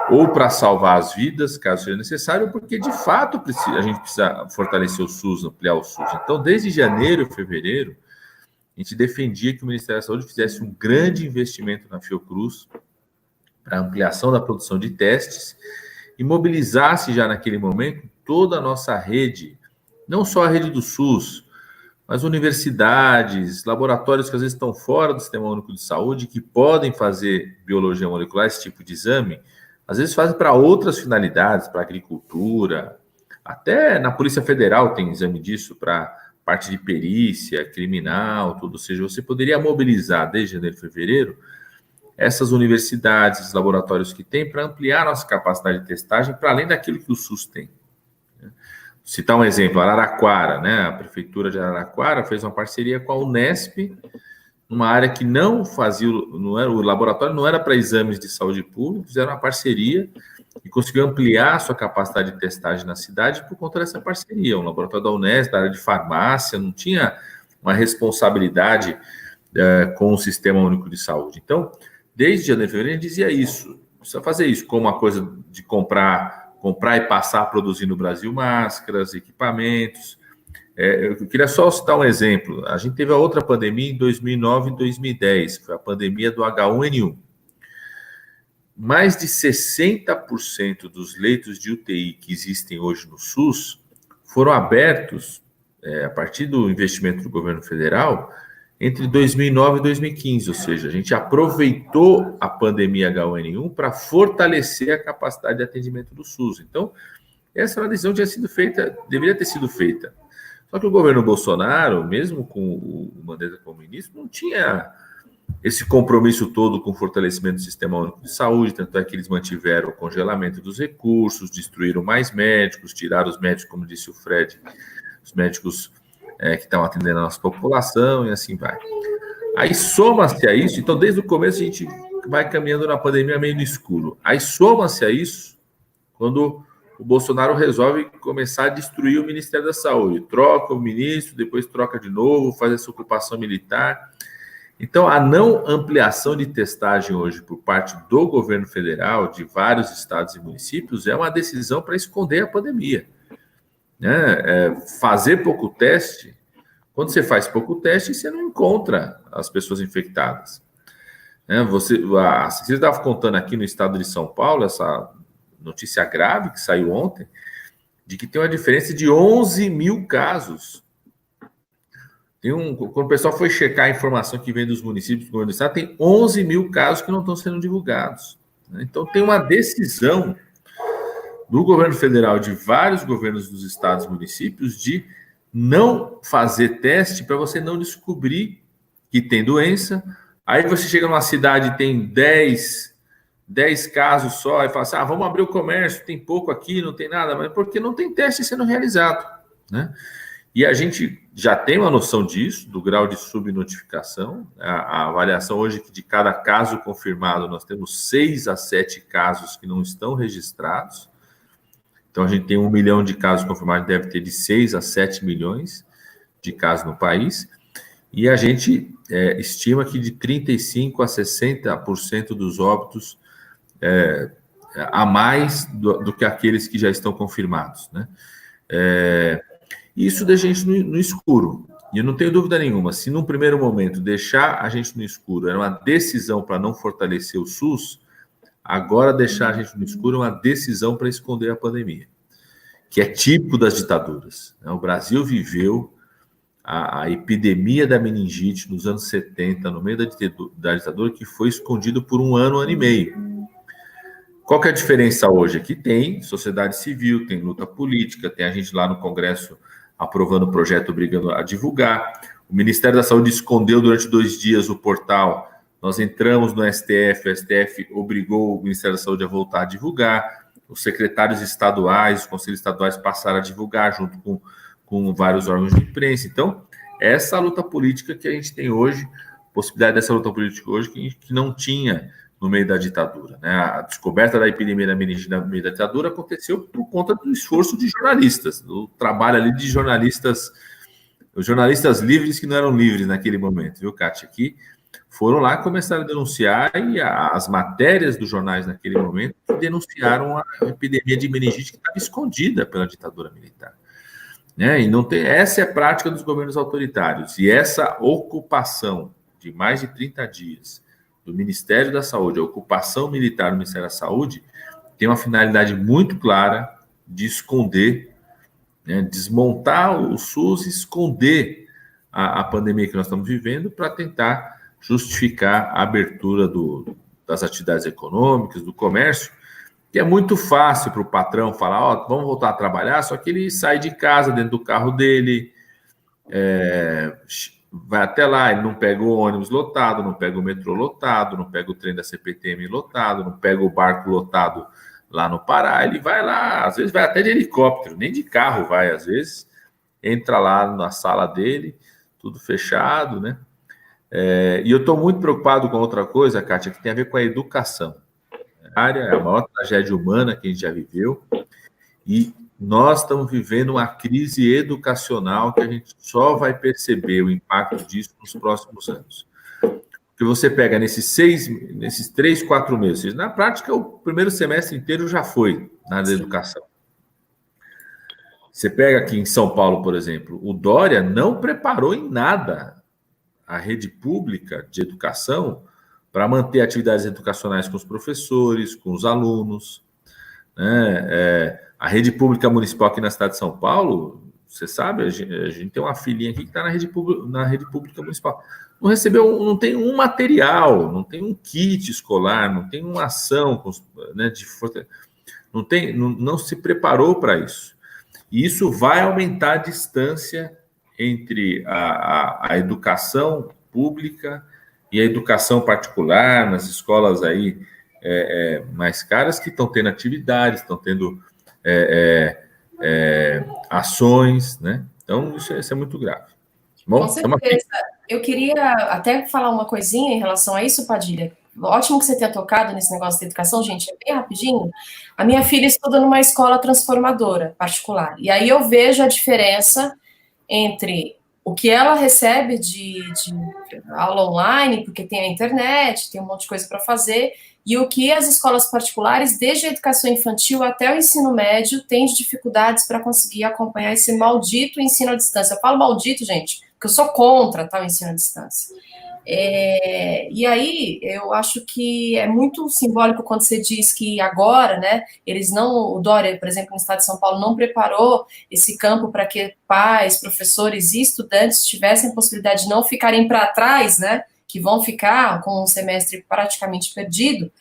Ou para salvar as vidas, caso seja necessário, ou porque, de fato, a gente precisa fortalecer o SUS, ampliar o SUS. Então, desde janeiro, fevereiro, a gente defendia que o Ministério da Saúde fizesse um grande investimento na Fiocruz para ampliação da produção de testes e mobilizasse já naquele momento toda a nossa rede, não só a rede do SUS, mas universidades, laboratórios que às vezes estão fora do Sistema Único de Saúde, que podem fazer biologia molecular, esse tipo de exame, às vezes fazem para outras finalidades, para agricultura, até na Polícia Federal tem exame disso, para parte de perícia, criminal, tudo. Ou seja, você poderia mobilizar desde janeiro e fevereiro essas universidades, esses laboratórios que tem, para ampliar nossa capacidade de testagem para além daquilo que o SUS tem. Citar um exemplo, Araraquara, né? A Prefeitura de Araraquara fez uma parceria com a Unesp, numa área que não fazia, o laboratório não era para exames de saúde pública, fizeram uma parceria e conseguiu ampliar a sua capacidade de testagem na cidade por conta dessa parceria. Um laboratório da Unesp, da área de farmácia, não tinha uma responsabilidade com o Sistema Único de Saúde. Então, desde janeiro e fevereiro, a gente dizia isso, precisa fazer isso, como uma coisa de comprar e passar a produzir no Brasil máscaras, equipamentos. Eu queria só citar um exemplo. A gente teve a outra pandemia em 2009 e 2010, que foi a pandemia do H1N1. Mais de 60% dos leitos de UTI que existem hoje no SUS foram abertos, a partir do investimento do governo federal, entre 2009 e 2015, ou seja, a gente aproveitou a pandemia H1N1 para fortalecer a capacidade de atendimento do SUS. Então, essa era uma decisão que tinha sido feita, deveria ter sido feita. Só que o governo Bolsonaro, mesmo com o Mandetta como ministro, não tinha esse compromisso todo com o fortalecimento do Sistema Único de Saúde, tanto é que eles mantiveram o congelamento dos recursos, destruíram mais médicos, tiraram os médicos, como disse o Fred, os médicos que estão atendendo a nossa população e assim vai. Aí soma-se a isso, então desde o começo a gente vai caminhando na pandemia meio no escuro. Aí soma-se a isso quando o Bolsonaro resolve começar a destruir o Ministério da Saúde. Troca o ministro, depois troca de novo, faz essa ocupação militar. Então, a não ampliação de testagem hoje por parte do governo federal, de vários estados e municípios, é uma decisão para esconder a pandemia. Fazer pouco teste, quando você faz pouco teste, você não encontra as pessoas infectadas. A Cecília estava contando aqui no estado de São Paulo, essa notícia grave que saiu ontem, de que tem uma diferença de 11 mil casos. Quando o pessoal foi checar a informação que vem dos municípios do governo do estado, tem 11 mil casos que não estão sendo divulgados. Então, tem uma decisão do governo federal, de vários governos dos estados e municípios, de não fazer teste para você não descobrir que tem doença. Aí você chega numa cidade e tem 10 casos só, e fala assim, vamos abrir o comércio, tem pouco aqui, não tem nada, mas porque não tem teste sendo realizado, né? E a gente já tem uma noção disso, do grau de subnotificação. A avaliação hoje que de cada caso confirmado, nós temos 6 a 7 casos que não estão registrados. Então, a gente tem 1 milhão de casos confirmados, deve ter de 6 a 7 milhões de casos no país. E a gente estima que de 35% a 60% dos óbitos a mais do que aqueles que já estão confirmados, né? Isso deixa a gente no escuro. E eu não tenho dúvida nenhuma, se num primeiro momento deixar a gente no escuro era uma decisão para não fortalecer o SUS, agora deixar a gente no escuro é uma decisão para esconder a pandemia, que é típico das ditaduras. O Brasil viveu a epidemia da meningite nos anos 70, no meio da ditadura, que foi escondido por 1 ano, 1 ano e meio. Qual que é a diferença hoje? Aqui tem sociedade civil, tem luta política, tem a gente lá no Congresso aprovando o projeto, obrigando a divulgar. O Ministério da Saúde escondeu durante 2 dias o portal. Nós entramos no STF, o STF obrigou o Ministério da Saúde a voltar a divulgar. Os secretários estaduais, os conselhos estaduais passaram a divulgar junto com vários órgãos de imprensa. Então, essa luta política que a gente tem hoje, possibilidade dessa luta política hoje que não tinha no meio da ditadura, né? A descoberta da epidemia da meningite no meio da ditadura aconteceu por conta do esforço de jornalistas, do trabalho ali de jornalistas, os jornalistas livres que não eram livres naquele momento, viu, Kátia? Que foram lá e começaram a denunciar, e as matérias dos jornais naquele momento denunciaram a epidemia de meningite que estava escondida pela ditadura militar, né? E não tem, essa é a prática dos governos autoritários, e essa ocupação de mais de 30 dias do Ministério da Saúde, a ocupação militar do Ministério da Saúde, tem uma finalidade muito clara de esconder, né, desmontar o SUS, esconder a pandemia que nós estamos vivendo para tentar justificar a abertura das atividades econômicas, do comércio, que é muito fácil para o patrão falar, vamos voltar a trabalhar, só que ele sai de casa dentro do carro dele, vai até lá, ele não pega o ônibus lotado, não pega o metrô lotado, não pega o trem da CPTM lotado, não pega o barco lotado lá no Pará, ele vai lá, às vezes vai até de helicóptero, nem de carro vai, às vezes, entra lá na sala dele, tudo fechado, né? E eu estou muito preocupado com outra coisa, Kátia, que tem a ver com a educação. É a maior tragédia humana que a gente já viveu, e nós estamos vivendo uma crise educacional que a gente só vai perceber o impacto disso nos próximos anos. Porque você pega nesses 3, 4 meses, na prática o primeiro semestre inteiro já foi na área da educação. Você pega aqui em São Paulo, por exemplo, o Dória não preparou em nada a rede pública de educação para manter atividades educacionais com os professores, com os alunos, né? A rede pública municipal aqui na cidade de São Paulo, você sabe, a gente tem uma filhinha aqui que está na rede pública municipal. Não recebeu, não tem um material, não tem um kit escolar, não tem uma ação, né, não se preparou para isso. E isso vai aumentar a distância entre a educação pública e a educação particular, nas escolas aí mais caras, que estão tendo atividades, estão tendo ações, né? Então, isso é muito grave. Bom, com certeza. Eu queria até falar uma coisinha em relação a isso, Padilha. Ótimo que você tenha tocado nesse negócio da educação, gente, bem rapidinho. A minha filha estuda numa escola transformadora particular, e aí eu vejo a diferença entre o que ela recebe de aula online, porque tem a internet, tem um monte de coisa para fazer, e o que as escolas particulares, desde a educação infantil até o ensino médio, têm de dificuldades para conseguir acompanhar esse maldito ensino à distância. Eu falo maldito, gente, porque eu sou contra o ensino à distância. E aí, eu acho que é muito simbólico quando você diz que agora, né, o Dória, por exemplo, no estado de São Paulo, não preparou esse campo para que pais, professores e estudantes tivessem a possibilidade de não ficarem para trás, né, que vão ficar com um semestre praticamente perdido,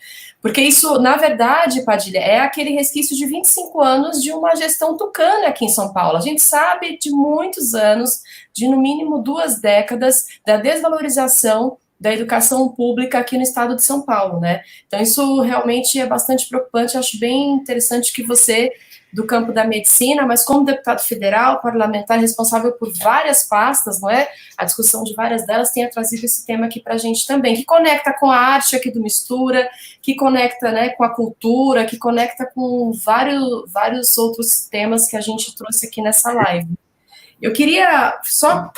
porque isso, na verdade, Padilha, é aquele resquício de 25 anos de uma gestão tucana aqui em São Paulo. A gente sabe de muitos anos, de no mínimo 2 décadas, da desvalorização da educação pública aqui no estado de São Paulo, né? Então, isso realmente é bastante preocupante. Eu acho bem interessante que você, do campo da medicina, mas como deputado federal, parlamentar responsável por várias pastas, não é? A discussão de várias delas tenha trazido esse tema aqui para a gente também, que conecta com a arte aqui do Mistura, que conecta, né, com a cultura, que conecta com vários outros temas que a gente trouxe aqui nessa live. Eu queria só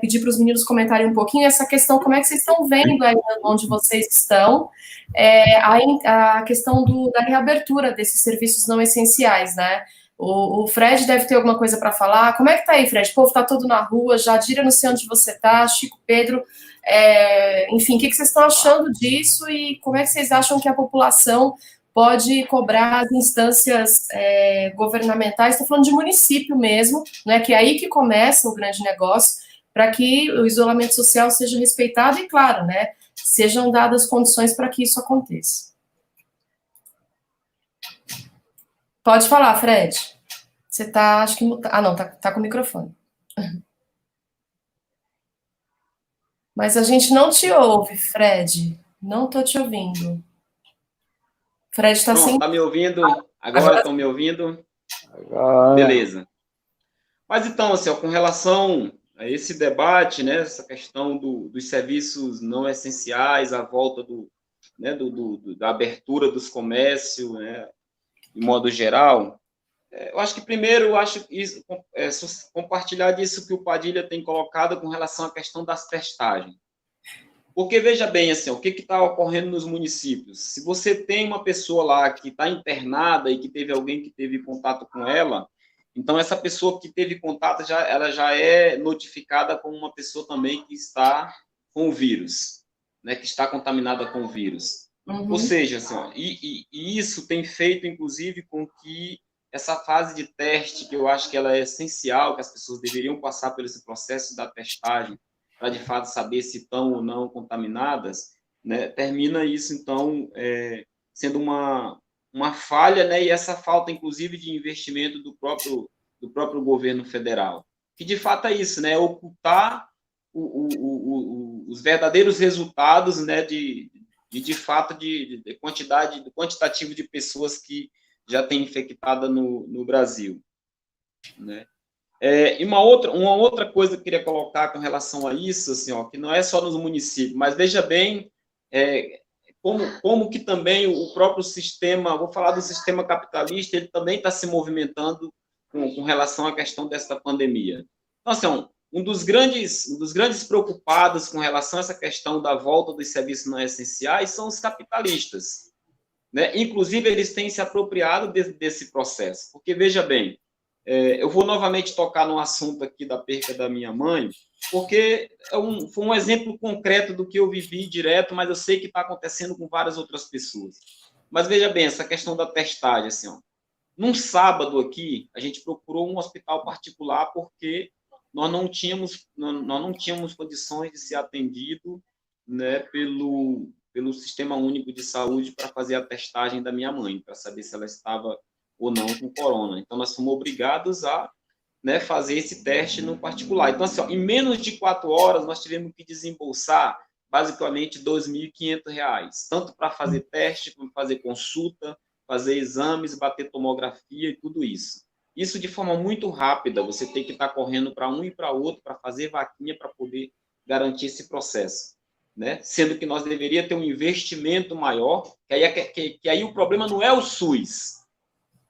pedir para os meninos comentarem um pouquinho essa questão, como é que vocês estão vendo aí onde vocês estão, a questão da reabertura desses serviços não essenciais, né? O Fred deve ter alguma coisa para falar. Como é que tá aí, Fred? O povo está todo na rua, Jadira, não sei onde você está, Chico, Pedro, enfim, o que vocês estão achando disso e como é que vocês acham que a população pode cobrar as instâncias governamentais, estou falando de município mesmo, né, que é aí que começa o grande negócio, para que o isolamento social seja respeitado e, claro, né, sejam dadas condições para que isso aconteça. Pode falar, Fred. Você está, acho que... não, tá com o microfone. Mas a gente não te ouve, Fred. Não estou te ouvindo. Fred está sem... Tá me ouvindo? Agora estão me ouvindo? Beleza. Mas então, assim, com relação a esse debate, né, essa questão dos serviços não essenciais, a volta da abertura dos comércios, né, de modo geral, eu acho que primeiro, compartilhar disso que o Padilha tem colocado com relação à questão das testagens. Porque, veja bem, assim, o que está ocorrendo nos municípios? Se você tem uma pessoa lá que está internada e que teve alguém que teve contato com ela, então essa pessoa que teve contato, ela já é notificada como uma pessoa também que está com o vírus, né, que está contaminada com o vírus. Ou seja, assim, e isso tem feito, inclusive, com que essa fase de teste, que eu acho que ela é essencial, que as pessoas deveriam passar por esse processo da testagem, para de fato saber se estão ou não contaminadas, né, termina isso, então, sendo uma falha, né, e essa falta, inclusive, de investimento do próprio governo federal. Que, de fato, é isso, né, ocultar os verdadeiros resultados, né, de fato, de quantitativo de pessoas que já têm infectada no Brasil, né. E uma outra coisa que eu queria colocar com relação a isso, assim, que não é só nos municípios, mas veja bem como que também o próprio sistema, vou falar do sistema capitalista, ele também está se movimentando com relação à questão dessa pandemia. Então, assim, um dos grandes preocupados com relação a essa questão da volta dos serviços não essenciais são os capitalistas, né? Inclusive, eles têm se apropriado desse processo, porque, veja bem, eu vou novamente tocar no assunto aqui da perca da minha mãe, porque foi um exemplo concreto do que eu vivi direto, mas eu sei que está acontecendo com várias outras pessoas. Mas veja bem, essa questão da testagem, assim, num sábado aqui, a gente procurou um hospital particular porque nós não tínhamos condições de ser atendido, né, pelo Sistema Único de Saúde para fazer a testagem da minha mãe, para saber se ela estava ou não com corona. Então, nós fomos obrigados a, né, fazer esse teste no particular. Então, assim, em menos de 4 horas, nós tivemos que desembolsar, basicamente, R$ 2.500, tanto para fazer teste, como fazer consulta, fazer exames, bater tomografia e tudo isso. Isso de forma muito rápida, você tem que estar correndo para um e para outro, para fazer vaquinha, para poder garantir esse processo, né? Sendo que nós deveríamos ter um investimento maior, que aí o problema não é o SUS,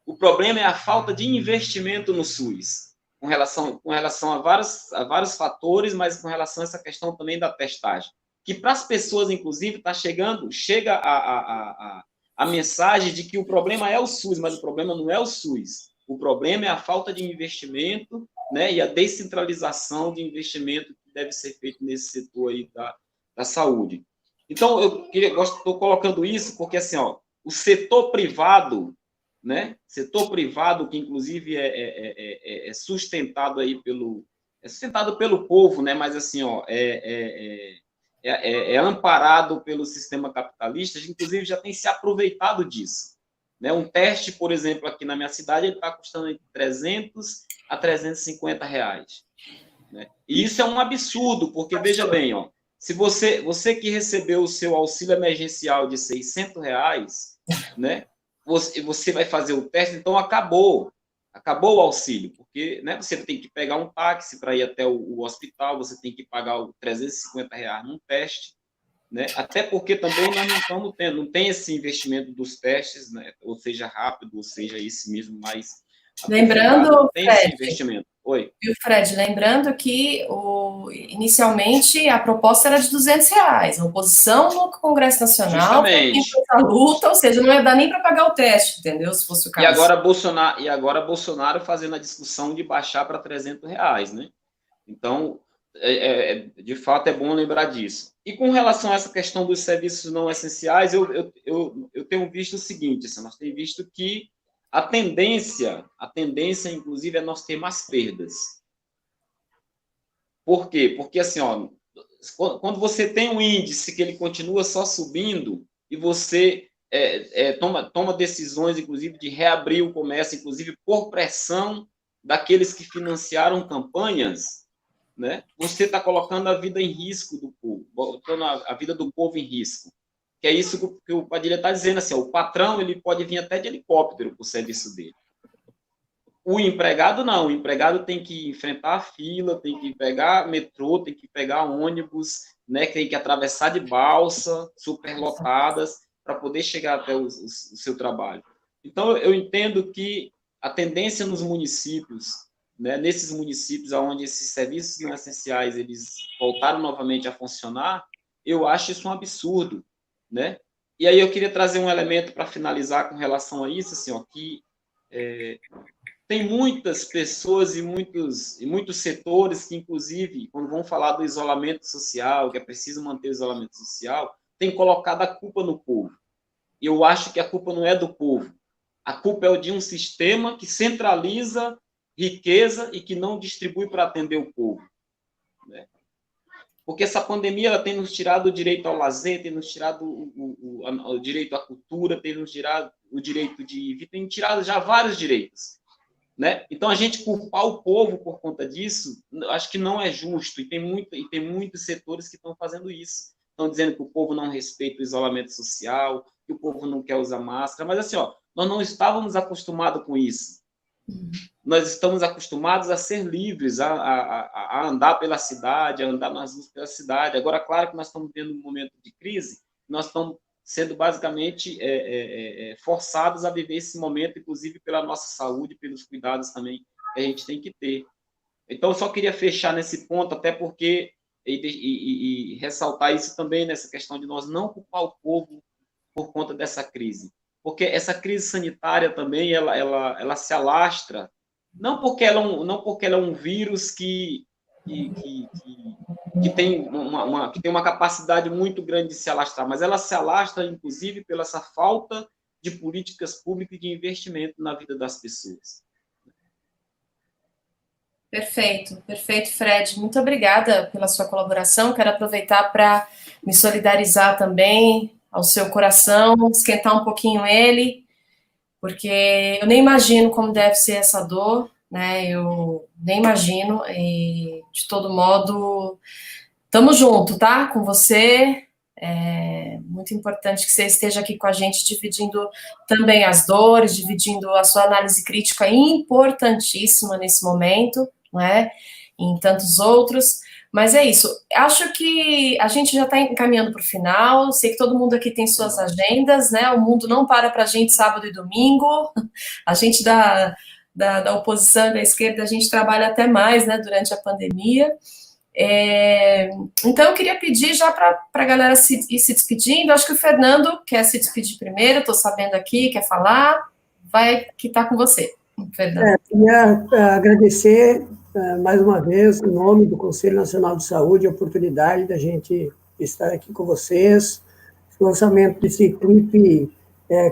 o problema é a falta de investimento no SUS, com relação a vários fatores, mas com relação a essa questão também da testagem, que para as pessoas, inclusive, chega a mensagem de que o problema é o SUS, mas o problema não é o SUS, o problema é a falta de investimento, né, e a descentralização de investimento que deve ser feito nesse setor aí da saúde. Então, estou colocando isso porque, assim, o setor privado, né? Setor privado que inclusive é sustentado aí pelo povo, né? Mas assim, é amparado pelo sistema capitalista, a gente, inclusive, já tem se aproveitado disso. Né? Um teste, por exemplo, aqui na minha cidade, ele está custando entre 300 a 350 reais. Né? E isso é um absurdo, porque, veja bem, ó, se você que recebeu o seu auxílio emergencial de 600 reais, né, você vai fazer o teste, então acabou o auxílio, porque, né, você tem que pegar um táxi para ir até o hospital, você tem que pagar os 350 reais num teste, né, até porque também nós não estamos tendo, não tem esse investimento dos testes, né, ou seja rápido, ou seja esse mesmo mais... Lembrando, tem Fred, esse investimento. Oi. Viu, Fred? Lembrando que inicialmente a proposta era de R$200, a oposição no Congresso Nacional, a luta, ou seja, não ia dar nem para pagar o teste, entendeu? Se fosse o caso. E agora Bolsonaro fazendo a discussão de baixar para R$300, né? Então, de fato, é bom lembrar disso. E com relação a essa questão dos serviços não essenciais, eu tenho visto o seguinte, assim, nós temos visto que a tendência, inclusive, é nós ter mais perdas. Por quê? Porque, assim, ó, quando você tem um índice que ele continua só subindo e você toma decisões, inclusive, de reabrir o comércio, inclusive por pressão daqueles que financiaram campanhas, né? Você está colocando a vida em risco do povo, botando a vida do povo em risco. Que é isso que o Padilha está dizendo, assim, ó, o patrão ele pode vir até de helicóptero para o serviço dele. O empregado não, o empregado tem que enfrentar a fila, tem que pegar metrô, tem que pegar ônibus, né, tem que atravessar de balsa, superlotadas, para poder chegar até o seu trabalho. Então, eu entendo que a tendência nos municípios, né, nesses municípios onde esses serviços não essenciais eles voltaram novamente a funcionar, eu acho isso um absurdo. Né? E aí eu queria trazer um elemento para finalizar com relação a isso, assim, ó, que tem muitas pessoas e muitos setores que, inclusive, quando vão falar do isolamento social, que é preciso manter o isolamento social, tem colocado a culpa no povo. E eu acho que a culpa não é do povo. A culpa é de um sistema que centraliza riqueza e que não distribui para atender o povo. Né? Porque essa pandemia ela tem nos tirado o direito ao lazer, tem nos tirado o direito à cultura, tem nos tirado o direito de vida, tem tirado já vários direitos. Né? Então, a gente culpar o povo por conta disso, acho que não é justo, e tem muitos setores que estão fazendo isso. Estão dizendo que o povo não respeita o isolamento social, que o povo não quer usar máscara, mas assim, ó, nós não estávamos acostumados com isso. Nós estamos acostumados a ser livres, a andar pela cidade, a andar nas ruas pela cidade. Agora, claro que nós estamos tendo um momento de crise, nós estamos sendo basicamente forçados a viver esse momento, inclusive pela nossa saúde, pelos cuidados também que a gente tem que ter. Então, eu só queria fechar nesse ponto, até porque, e ressaltar isso também, nessa questão de nós não culpar o povo por conta dessa crise. Porque essa crise sanitária também, ela se alastra, não porque ela é um vírus que tem uma capacidade muito grande de se alastrar, mas ela se alastra, inclusive, pela essa falta de políticas públicas e de investimento na vida das pessoas. Perfeito, Fred. Muito obrigada pela sua colaboração. Quero aproveitar para me solidarizar também ao seu coração, esquentar um pouquinho ele, porque eu nem imagino como deve ser essa dor, né? Eu nem imagino, e de todo modo, estamos juntos, tá? Com você. É muito importante que você esteja aqui com a gente, dividindo também as dores, dividindo a sua análise crítica importantíssima nesse momento, né? E em tantos outros. Mas é isso, acho que a gente já está encaminhando para o final, sei que todo mundo aqui tem suas agendas, né? O mundo não para a gente sábado e domingo, a gente da oposição e da esquerda, a gente trabalha até mais, né, durante a pandemia. Então, eu queria pedir já para a galera ir se despedindo, acho que o Fernando quer se despedir primeiro, estou sabendo aqui, quer falar, que está com você, Fernando. Queria agradecer mais uma vez, em nome do Conselho Nacional de Saúde, a oportunidade da gente estar aqui com vocês. O lançamento desse clipe,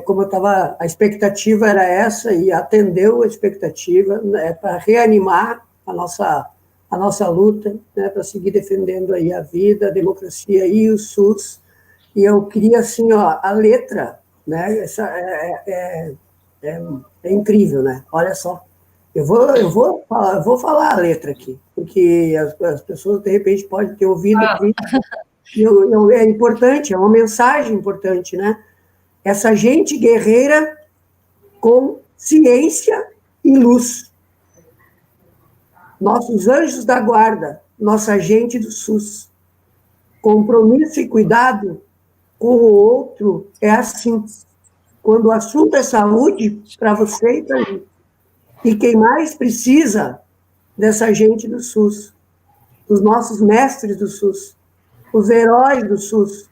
como eu estava, a expectativa era essa, e atendeu a expectativa, para reanimar a nossa a nossa luta, né, para seguir defendendo aí a vida, a democracia e o SUS. E eu queria, assim, ó, a letra, né, essa é incrível, né? Olha só. Eu vou falar a letra aqui, porque as pessoas, de repente, podem ter ouvido aqui. É importante, é uma mensagem importante, né? Essa gente guerreira com ciência e luz. Nossos anjos da guarda, nossa gente do SUS. Compromisso e cuidado com o outro é assim. Quando o assunto é saúde, para você e para mim. E quem mais precisa dessa gente do SUS, dos nossos mestres do SUS, os heróis do SUS,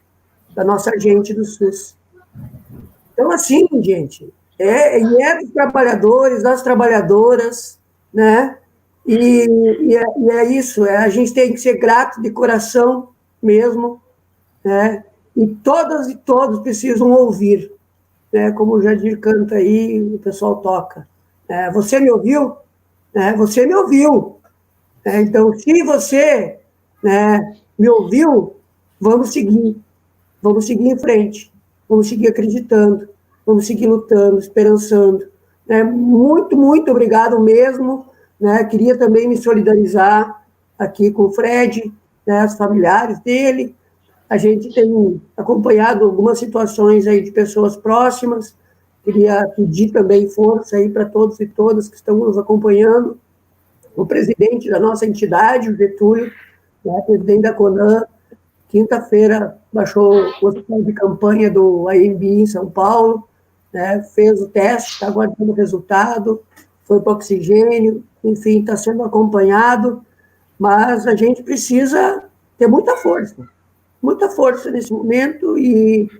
da nossa gente do SUS. Então, assim, gente, é dos trabalhadores, das trabalhadoras, né? E é isso, a gente tem que ser grato de coração mesmo, né? E todas e todos precisam ouvir, né? Como o Jadir canta aí, o pessoal toca. Você me ouviu? Você me ouviu. Então, se você, né, me ouviu, vamos seguir em frente, vamos seguir acreditando, vamos seguir lutando, esperançando. Muito, muito obrigado mesmo. Né? Queria também me solidarizar aqui com o Fred, né, os familiares dele. A gente tem acompanhado algumas situações aí de pessoas próximas. Queria pedir também força aí para todos e todas que estão nos acompanhando. O presidente da nossa entidade, o Getúlio, né, presidente da CONAN, quinta-feira baixou o hospital de campanha do AMB em São Paulo, né, fez o teste, está aguardando o resultado, foi para oxigênio, enfim, está sendo acompanhado, mas a gente precisa ter muita força nesse momento, e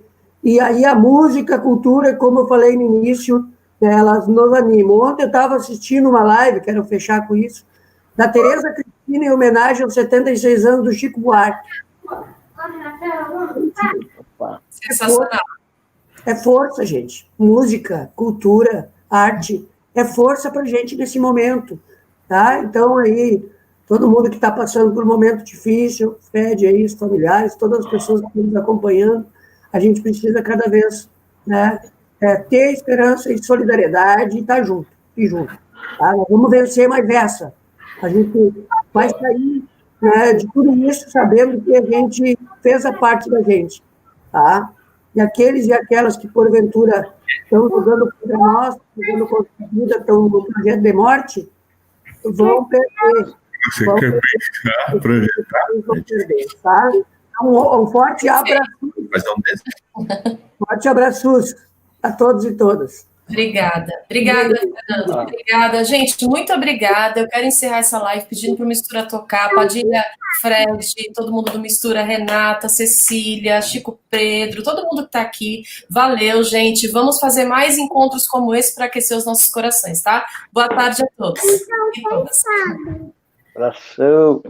aí a música, a cultura, como eu falei no início, né, elas nos animam. Ontem eu estava assistindo uma live, quero fechar com isso, da Tereza Cristina, em homenagem aos 76 anos do Chico Buarque. Sensacional. É força, gente. Música, cultura, arte, é força para a gente nesse momento, tá? Então, aí, todo mundo que está passando por um momento difícil, Fred aí, os familiares, todas as pessoas que estão nos acompanhando, a gente precisa cada vez, né, ter esperança e solidariedade e estar junto, tá? Nós vamos vencer mais essa. A gente vai sair, né, de tudo isso sabendo que a gente fez a parte da gente, tá? E aqueles e aquelas que, porventura, estão jogando contra nós, jogando contra a vida, estão no projeto de morte, vão perder. Você quer pescar, projetar? Vão perder, tá? Um forte abraço. Forte abraço a todos e todas. Obrigada, Fernando. Obrigada, gente, muito obrigada. Eu quero encerrar essa live pedindo para o Mistura tocar. Padilha, Fred, todo mundo do Mistura, Renata, Cecília, Chico Pedro, todo mundo que está aqui. Valeu, gente. Vamos fazer mais encontros como esse para aquecer os nossos corações, tá? Boa tarde a todos. Abração.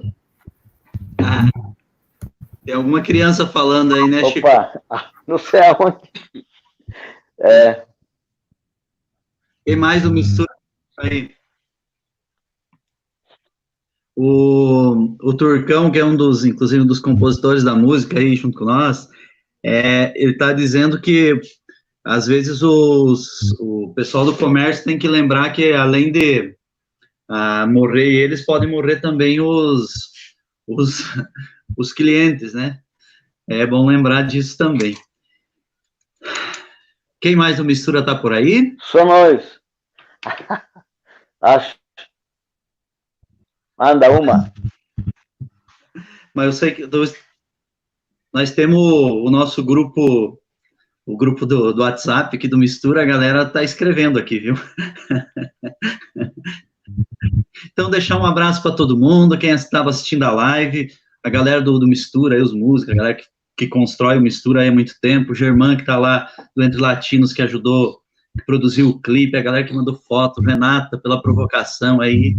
Tem alguma criança falando aí, né, Chico? Opa, não sei aonde. Quem mais do Mistura aí? O Turcão, que é inclusive, um dos compositores da música aí, junto com nós, ele está dizendo que, às vezes, o pessoal do comércio tem que lembrar que, além de morrer eles, podem morrer também os clientes, né? É bom lembrar disso também. Quem mais do Mistura está por aí? Só nós. Acho. Manda uma. Mas eu sei que nós temos o nosso grupo, o grupo do WhatsApp aqui do Mistura, a galera está escrevendo aqui, viu? Então, deixar um abraço para todo mundo, quem estava assistindo a live, a galera do Mistura, aí, os músicos, a galera que constrói o Mistura aí há muito tempo, o Germán, que está lá do Entre Latinos, que ajudou, que produziu o clipe, a galera que mandou foto, Renata, pela provocação aí,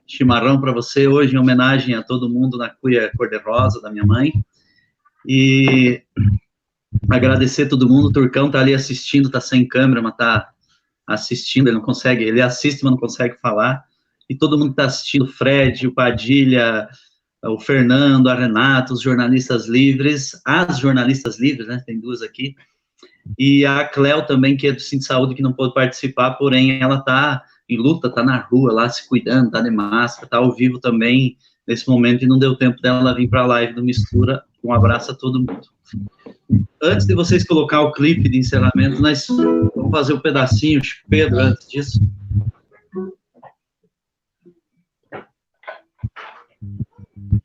chimarrão para você hoje, em homenagem a todo mundo na cuia cor-de-rosa da minha mãe, e agradecer todo mundo, o Turcão está ali assistindo, está sem câmera, mas está assistindo, ele não consegue, ele assiste, mas não consegue falar, e todo mundo que está assistindo, o Fred, o Padilha, o Fernando, a Renata, os jornalistas livres, as jornalistas livres, né, tem duas aqui, e a Cléo também, que é do Cinto Saúde, que não pôde participar, porém ela está em luta, está na rua lá, se cuidando, está de máscara, está ao vivo também, nesse momento, e não deu tempo dela vir para a live do Mistura. Um abraço a todo mundo. Antes de vocês colocar o clipe de encerramento, nós vamos fazer um pedacinho, Pedro, antes disso.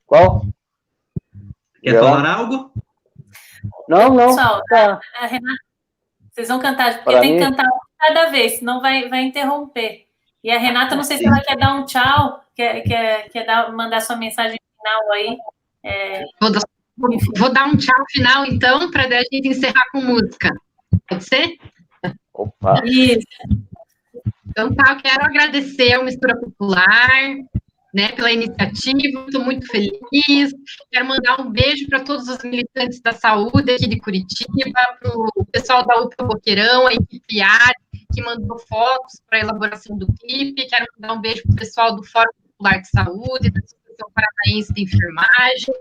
Qual? Quer falar algo? Não. Pessoal, Tá. a Renata, vocês vão cantar, porque Pra tem que mim? cantar cada vez, senão vai interromper. E a Renata, não sei se ela quer dar um tchau, quer mandar sua mensagem final aí. Vou dar um tchau final, então, para a gente encerrar com música. Pode ser? Opa. Isso. Então, tá, eu quero agradecer ao Mistura Popular, né, pela iniciativa, estou muito feliz. Quero mandar um beijo para todos os militantes da saúde aqui de Curitiba, para o pessoal da UPA Boqueirão, a equipe ARE, que mandou fotos para a elaboração do clipe. Quero mandar um beijo para o pessoal do Fórum Popular de Saúde, da Associação Paranaense de Enfermagem.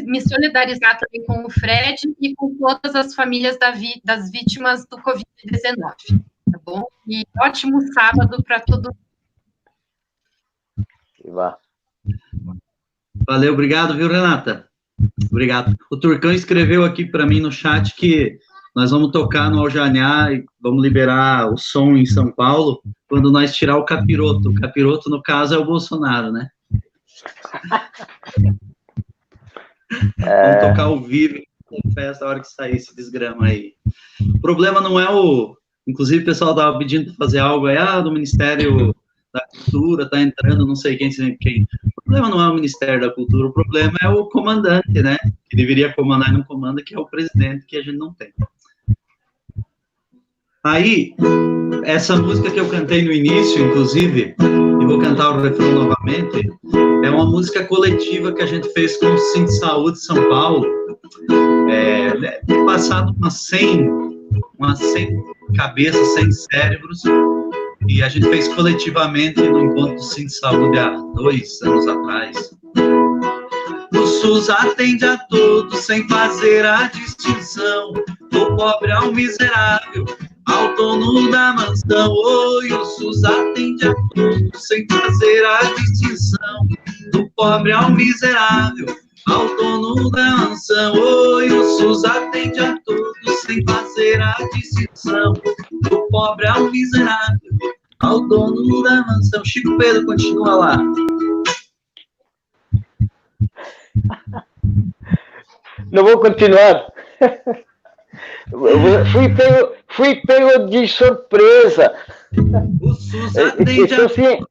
Me solidarizar também com o Fred e com todas as famílias das vítimas do Covid-19, tá bom? E ótimo sábado para todo mundo. Valeu, obrigado, viu, Renata? Obrigado. O Turcão escreveu aqui para mim no chat que nós vamos tocar no Aljanhar e vamos liberar o som em São Paulo quando nós tirar o capiroto. O capiroto, no caso, é o Bolsonaro, né? Vamos tocar ao vivo em festa a hora que sair esse desgrama aí. O problema não é inclusive o pessoal estava pedindo para fazer algo aí, do Ministério da Cultura, tá entrando não sei quem. O problema não é o Ministério da Cultura, o problema é o comandante, né? Que deveria comandar e não comanda, que é o presidente, que a gente não tem. Aí, essa música que eu cantei no início, inclusive, e vou cantar o refrão novamente, é uma música coletiva que a gente fez com o Cinto Saúde São Paulo, passado umas 100 cabeças, 100 cérebros, e a gente fez coletivamente no encontro do Cinto Saúde há 2 anos atrás. O SUS atende a todos sem fazer a distinção, do pobre ao miserável, ao dono da mansão. Oi, o SUS atende a todos sem fazer a distinção, do pobre ao miserável, ao dono da mansão. Oi, o SUS atende a todos sem fazer a distinção, do pobre ao miserável, ao dono da mansão. Chico Pedro continua lá. Não vou continuar. Fui pego de surpresa. O SUS atende a todos sem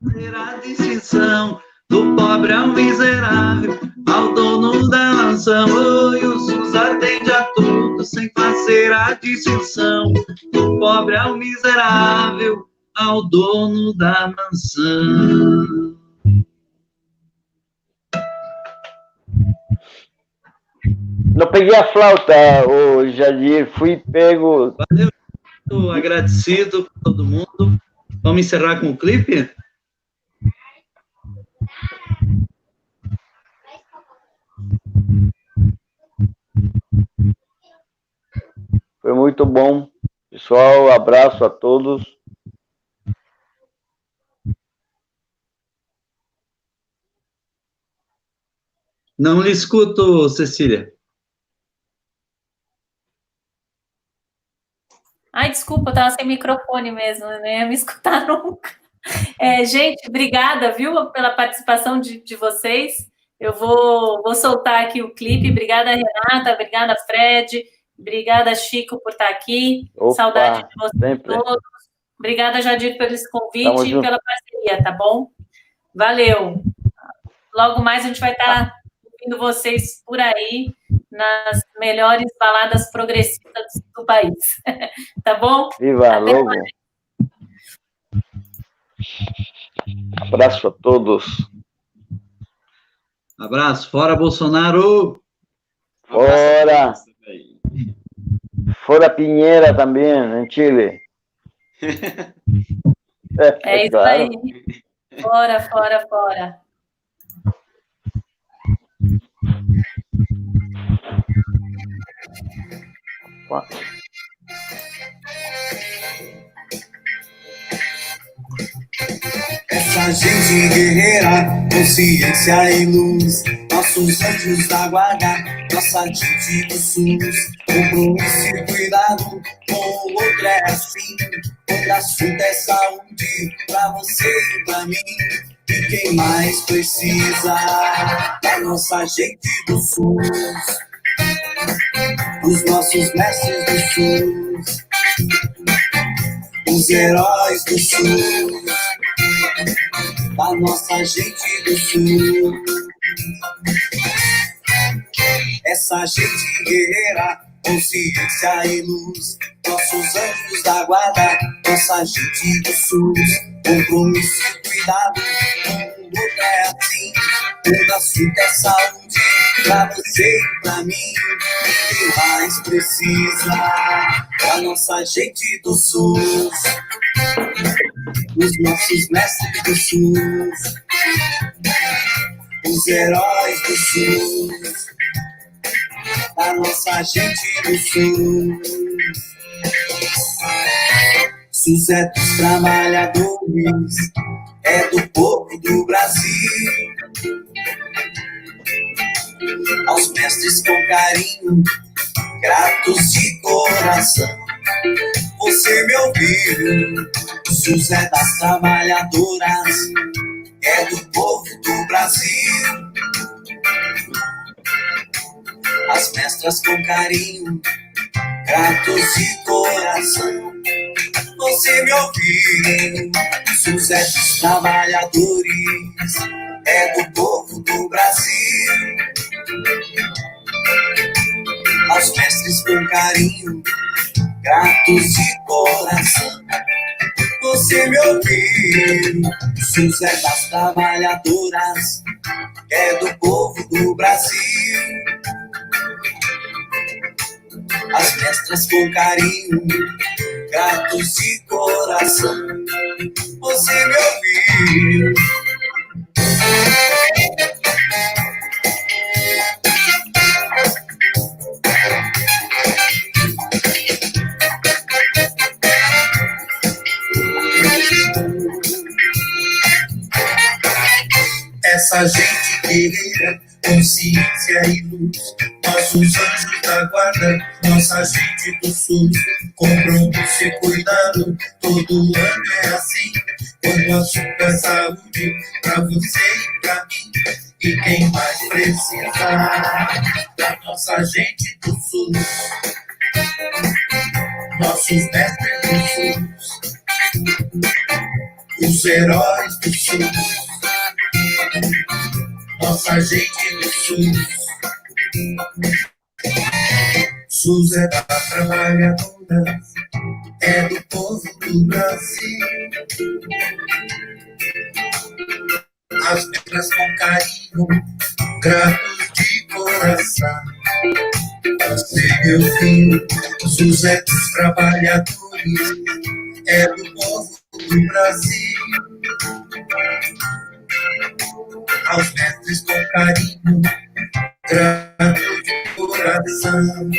fazer a distinção, do pobre ao miserável, ao dono da mansão. Oi, o SUS atende a todos sem fazer a distinção, do pobre ao miserável, ao dono da mansão. Não peguei a flauta, ô Jadir, fui pego. Valeu, muito agradecido por todo mundo. Vamos encerrar com o clipe? Foi muito bom. Pessoal, abraço a todos. Não lhe escuto, Cecília. Ai, desculpa, eu estava sem microfone mesmo, não ia me escutar nunca. Gente, obrigada, viu, pela participação de vocês. Eu vou soltar aqui o clipe. Obrigada, Renata, obrigada, Fred, obrigada, Chico, por estar aqui. Opa, saudade de vocês sempre. todos. Obrigada, Jadir, pelo esse convite e pela parceria, tá bom? Valeu. Logo mais a gente vai estar ouvindo vocês por aí nas melhores baladas progressistas do país. Tá bom? Viva, até logo. mais. Abraço a todos. Abraço. Fora Bolsonaro. Fora. Fora Piñera também, em Chile. É isso aí. Fora, fora, fora. Essa gente guerreira, consciência e luz, nossos anjos da guarda, nossa gente do SUS. Compromisso e cuidado com o outro é assim, quando assunto é saúde, pra você e pra mim. E quem mais precisa da nossa gente do SUS, os nossos mestres do SUS, os heróis do SUS, da nossa gente do SUS. Essa gente guerreira, consciência e luz, nossos anjos da guarda, nossa gente do SUS. Compromisso e cuidado com o outro é assim, quando assunto é saúde, pra você e pra mim. Quem mais precisa da nossa gente do SUS, os nossos mestres do SUS, os heróis do SUS, da nossa gente do SUS. SUS é dos trabalhadores, é do povo do Brasil. Aos mestres com carinho, gratos de coração, você me ouviu. SUS é das trabalhadoras, é do povo do Brasil. As mestras com carinho, gratos de coração, você me ouviu. SUS é dos trabalhadores, é do povo do Brasil. Aos mestres com carinho, gratos de coração, você me ouviu. SUS é das trabalhadoras, é do povo do Brasil. As mestras com carinho, gratos de coração, você me ouviu. Essa gente guerreira, consciência e luz, nossos anjos da guarda, nossa gente do SUS. Compromisso e cuidado, todo ano é assim, quando o assunto é saúde, pra você e pra mim. E quem mais precisa da nossa gente do SUS, nossos mestres do SUS, os heróis do SUS, nossa gente do SUS. SUS é da trabalhadora, é do povo do Brasil. As letras com carinho, gratos de coração, você meu filho. SUS é dos trabalhadores, é do povo do Brasil. Aos mestres com carinho, grato de coração.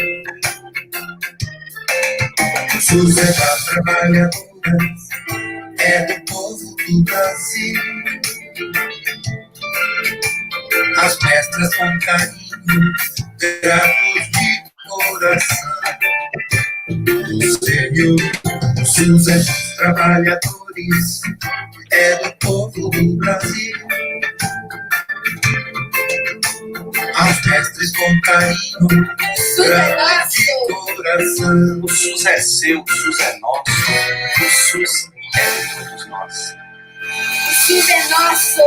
SUS é da trabalhadora, é do povo do Brasil. As mestras com carinho, gratos de coração. Senhor, SUS é dos trabalhadores, é do povo do Brasil. Aos mestres com carinho, gratos de coração. O SUS é seu, o SUS é nosso, o SUS é de todos nós. O SUS é nosso.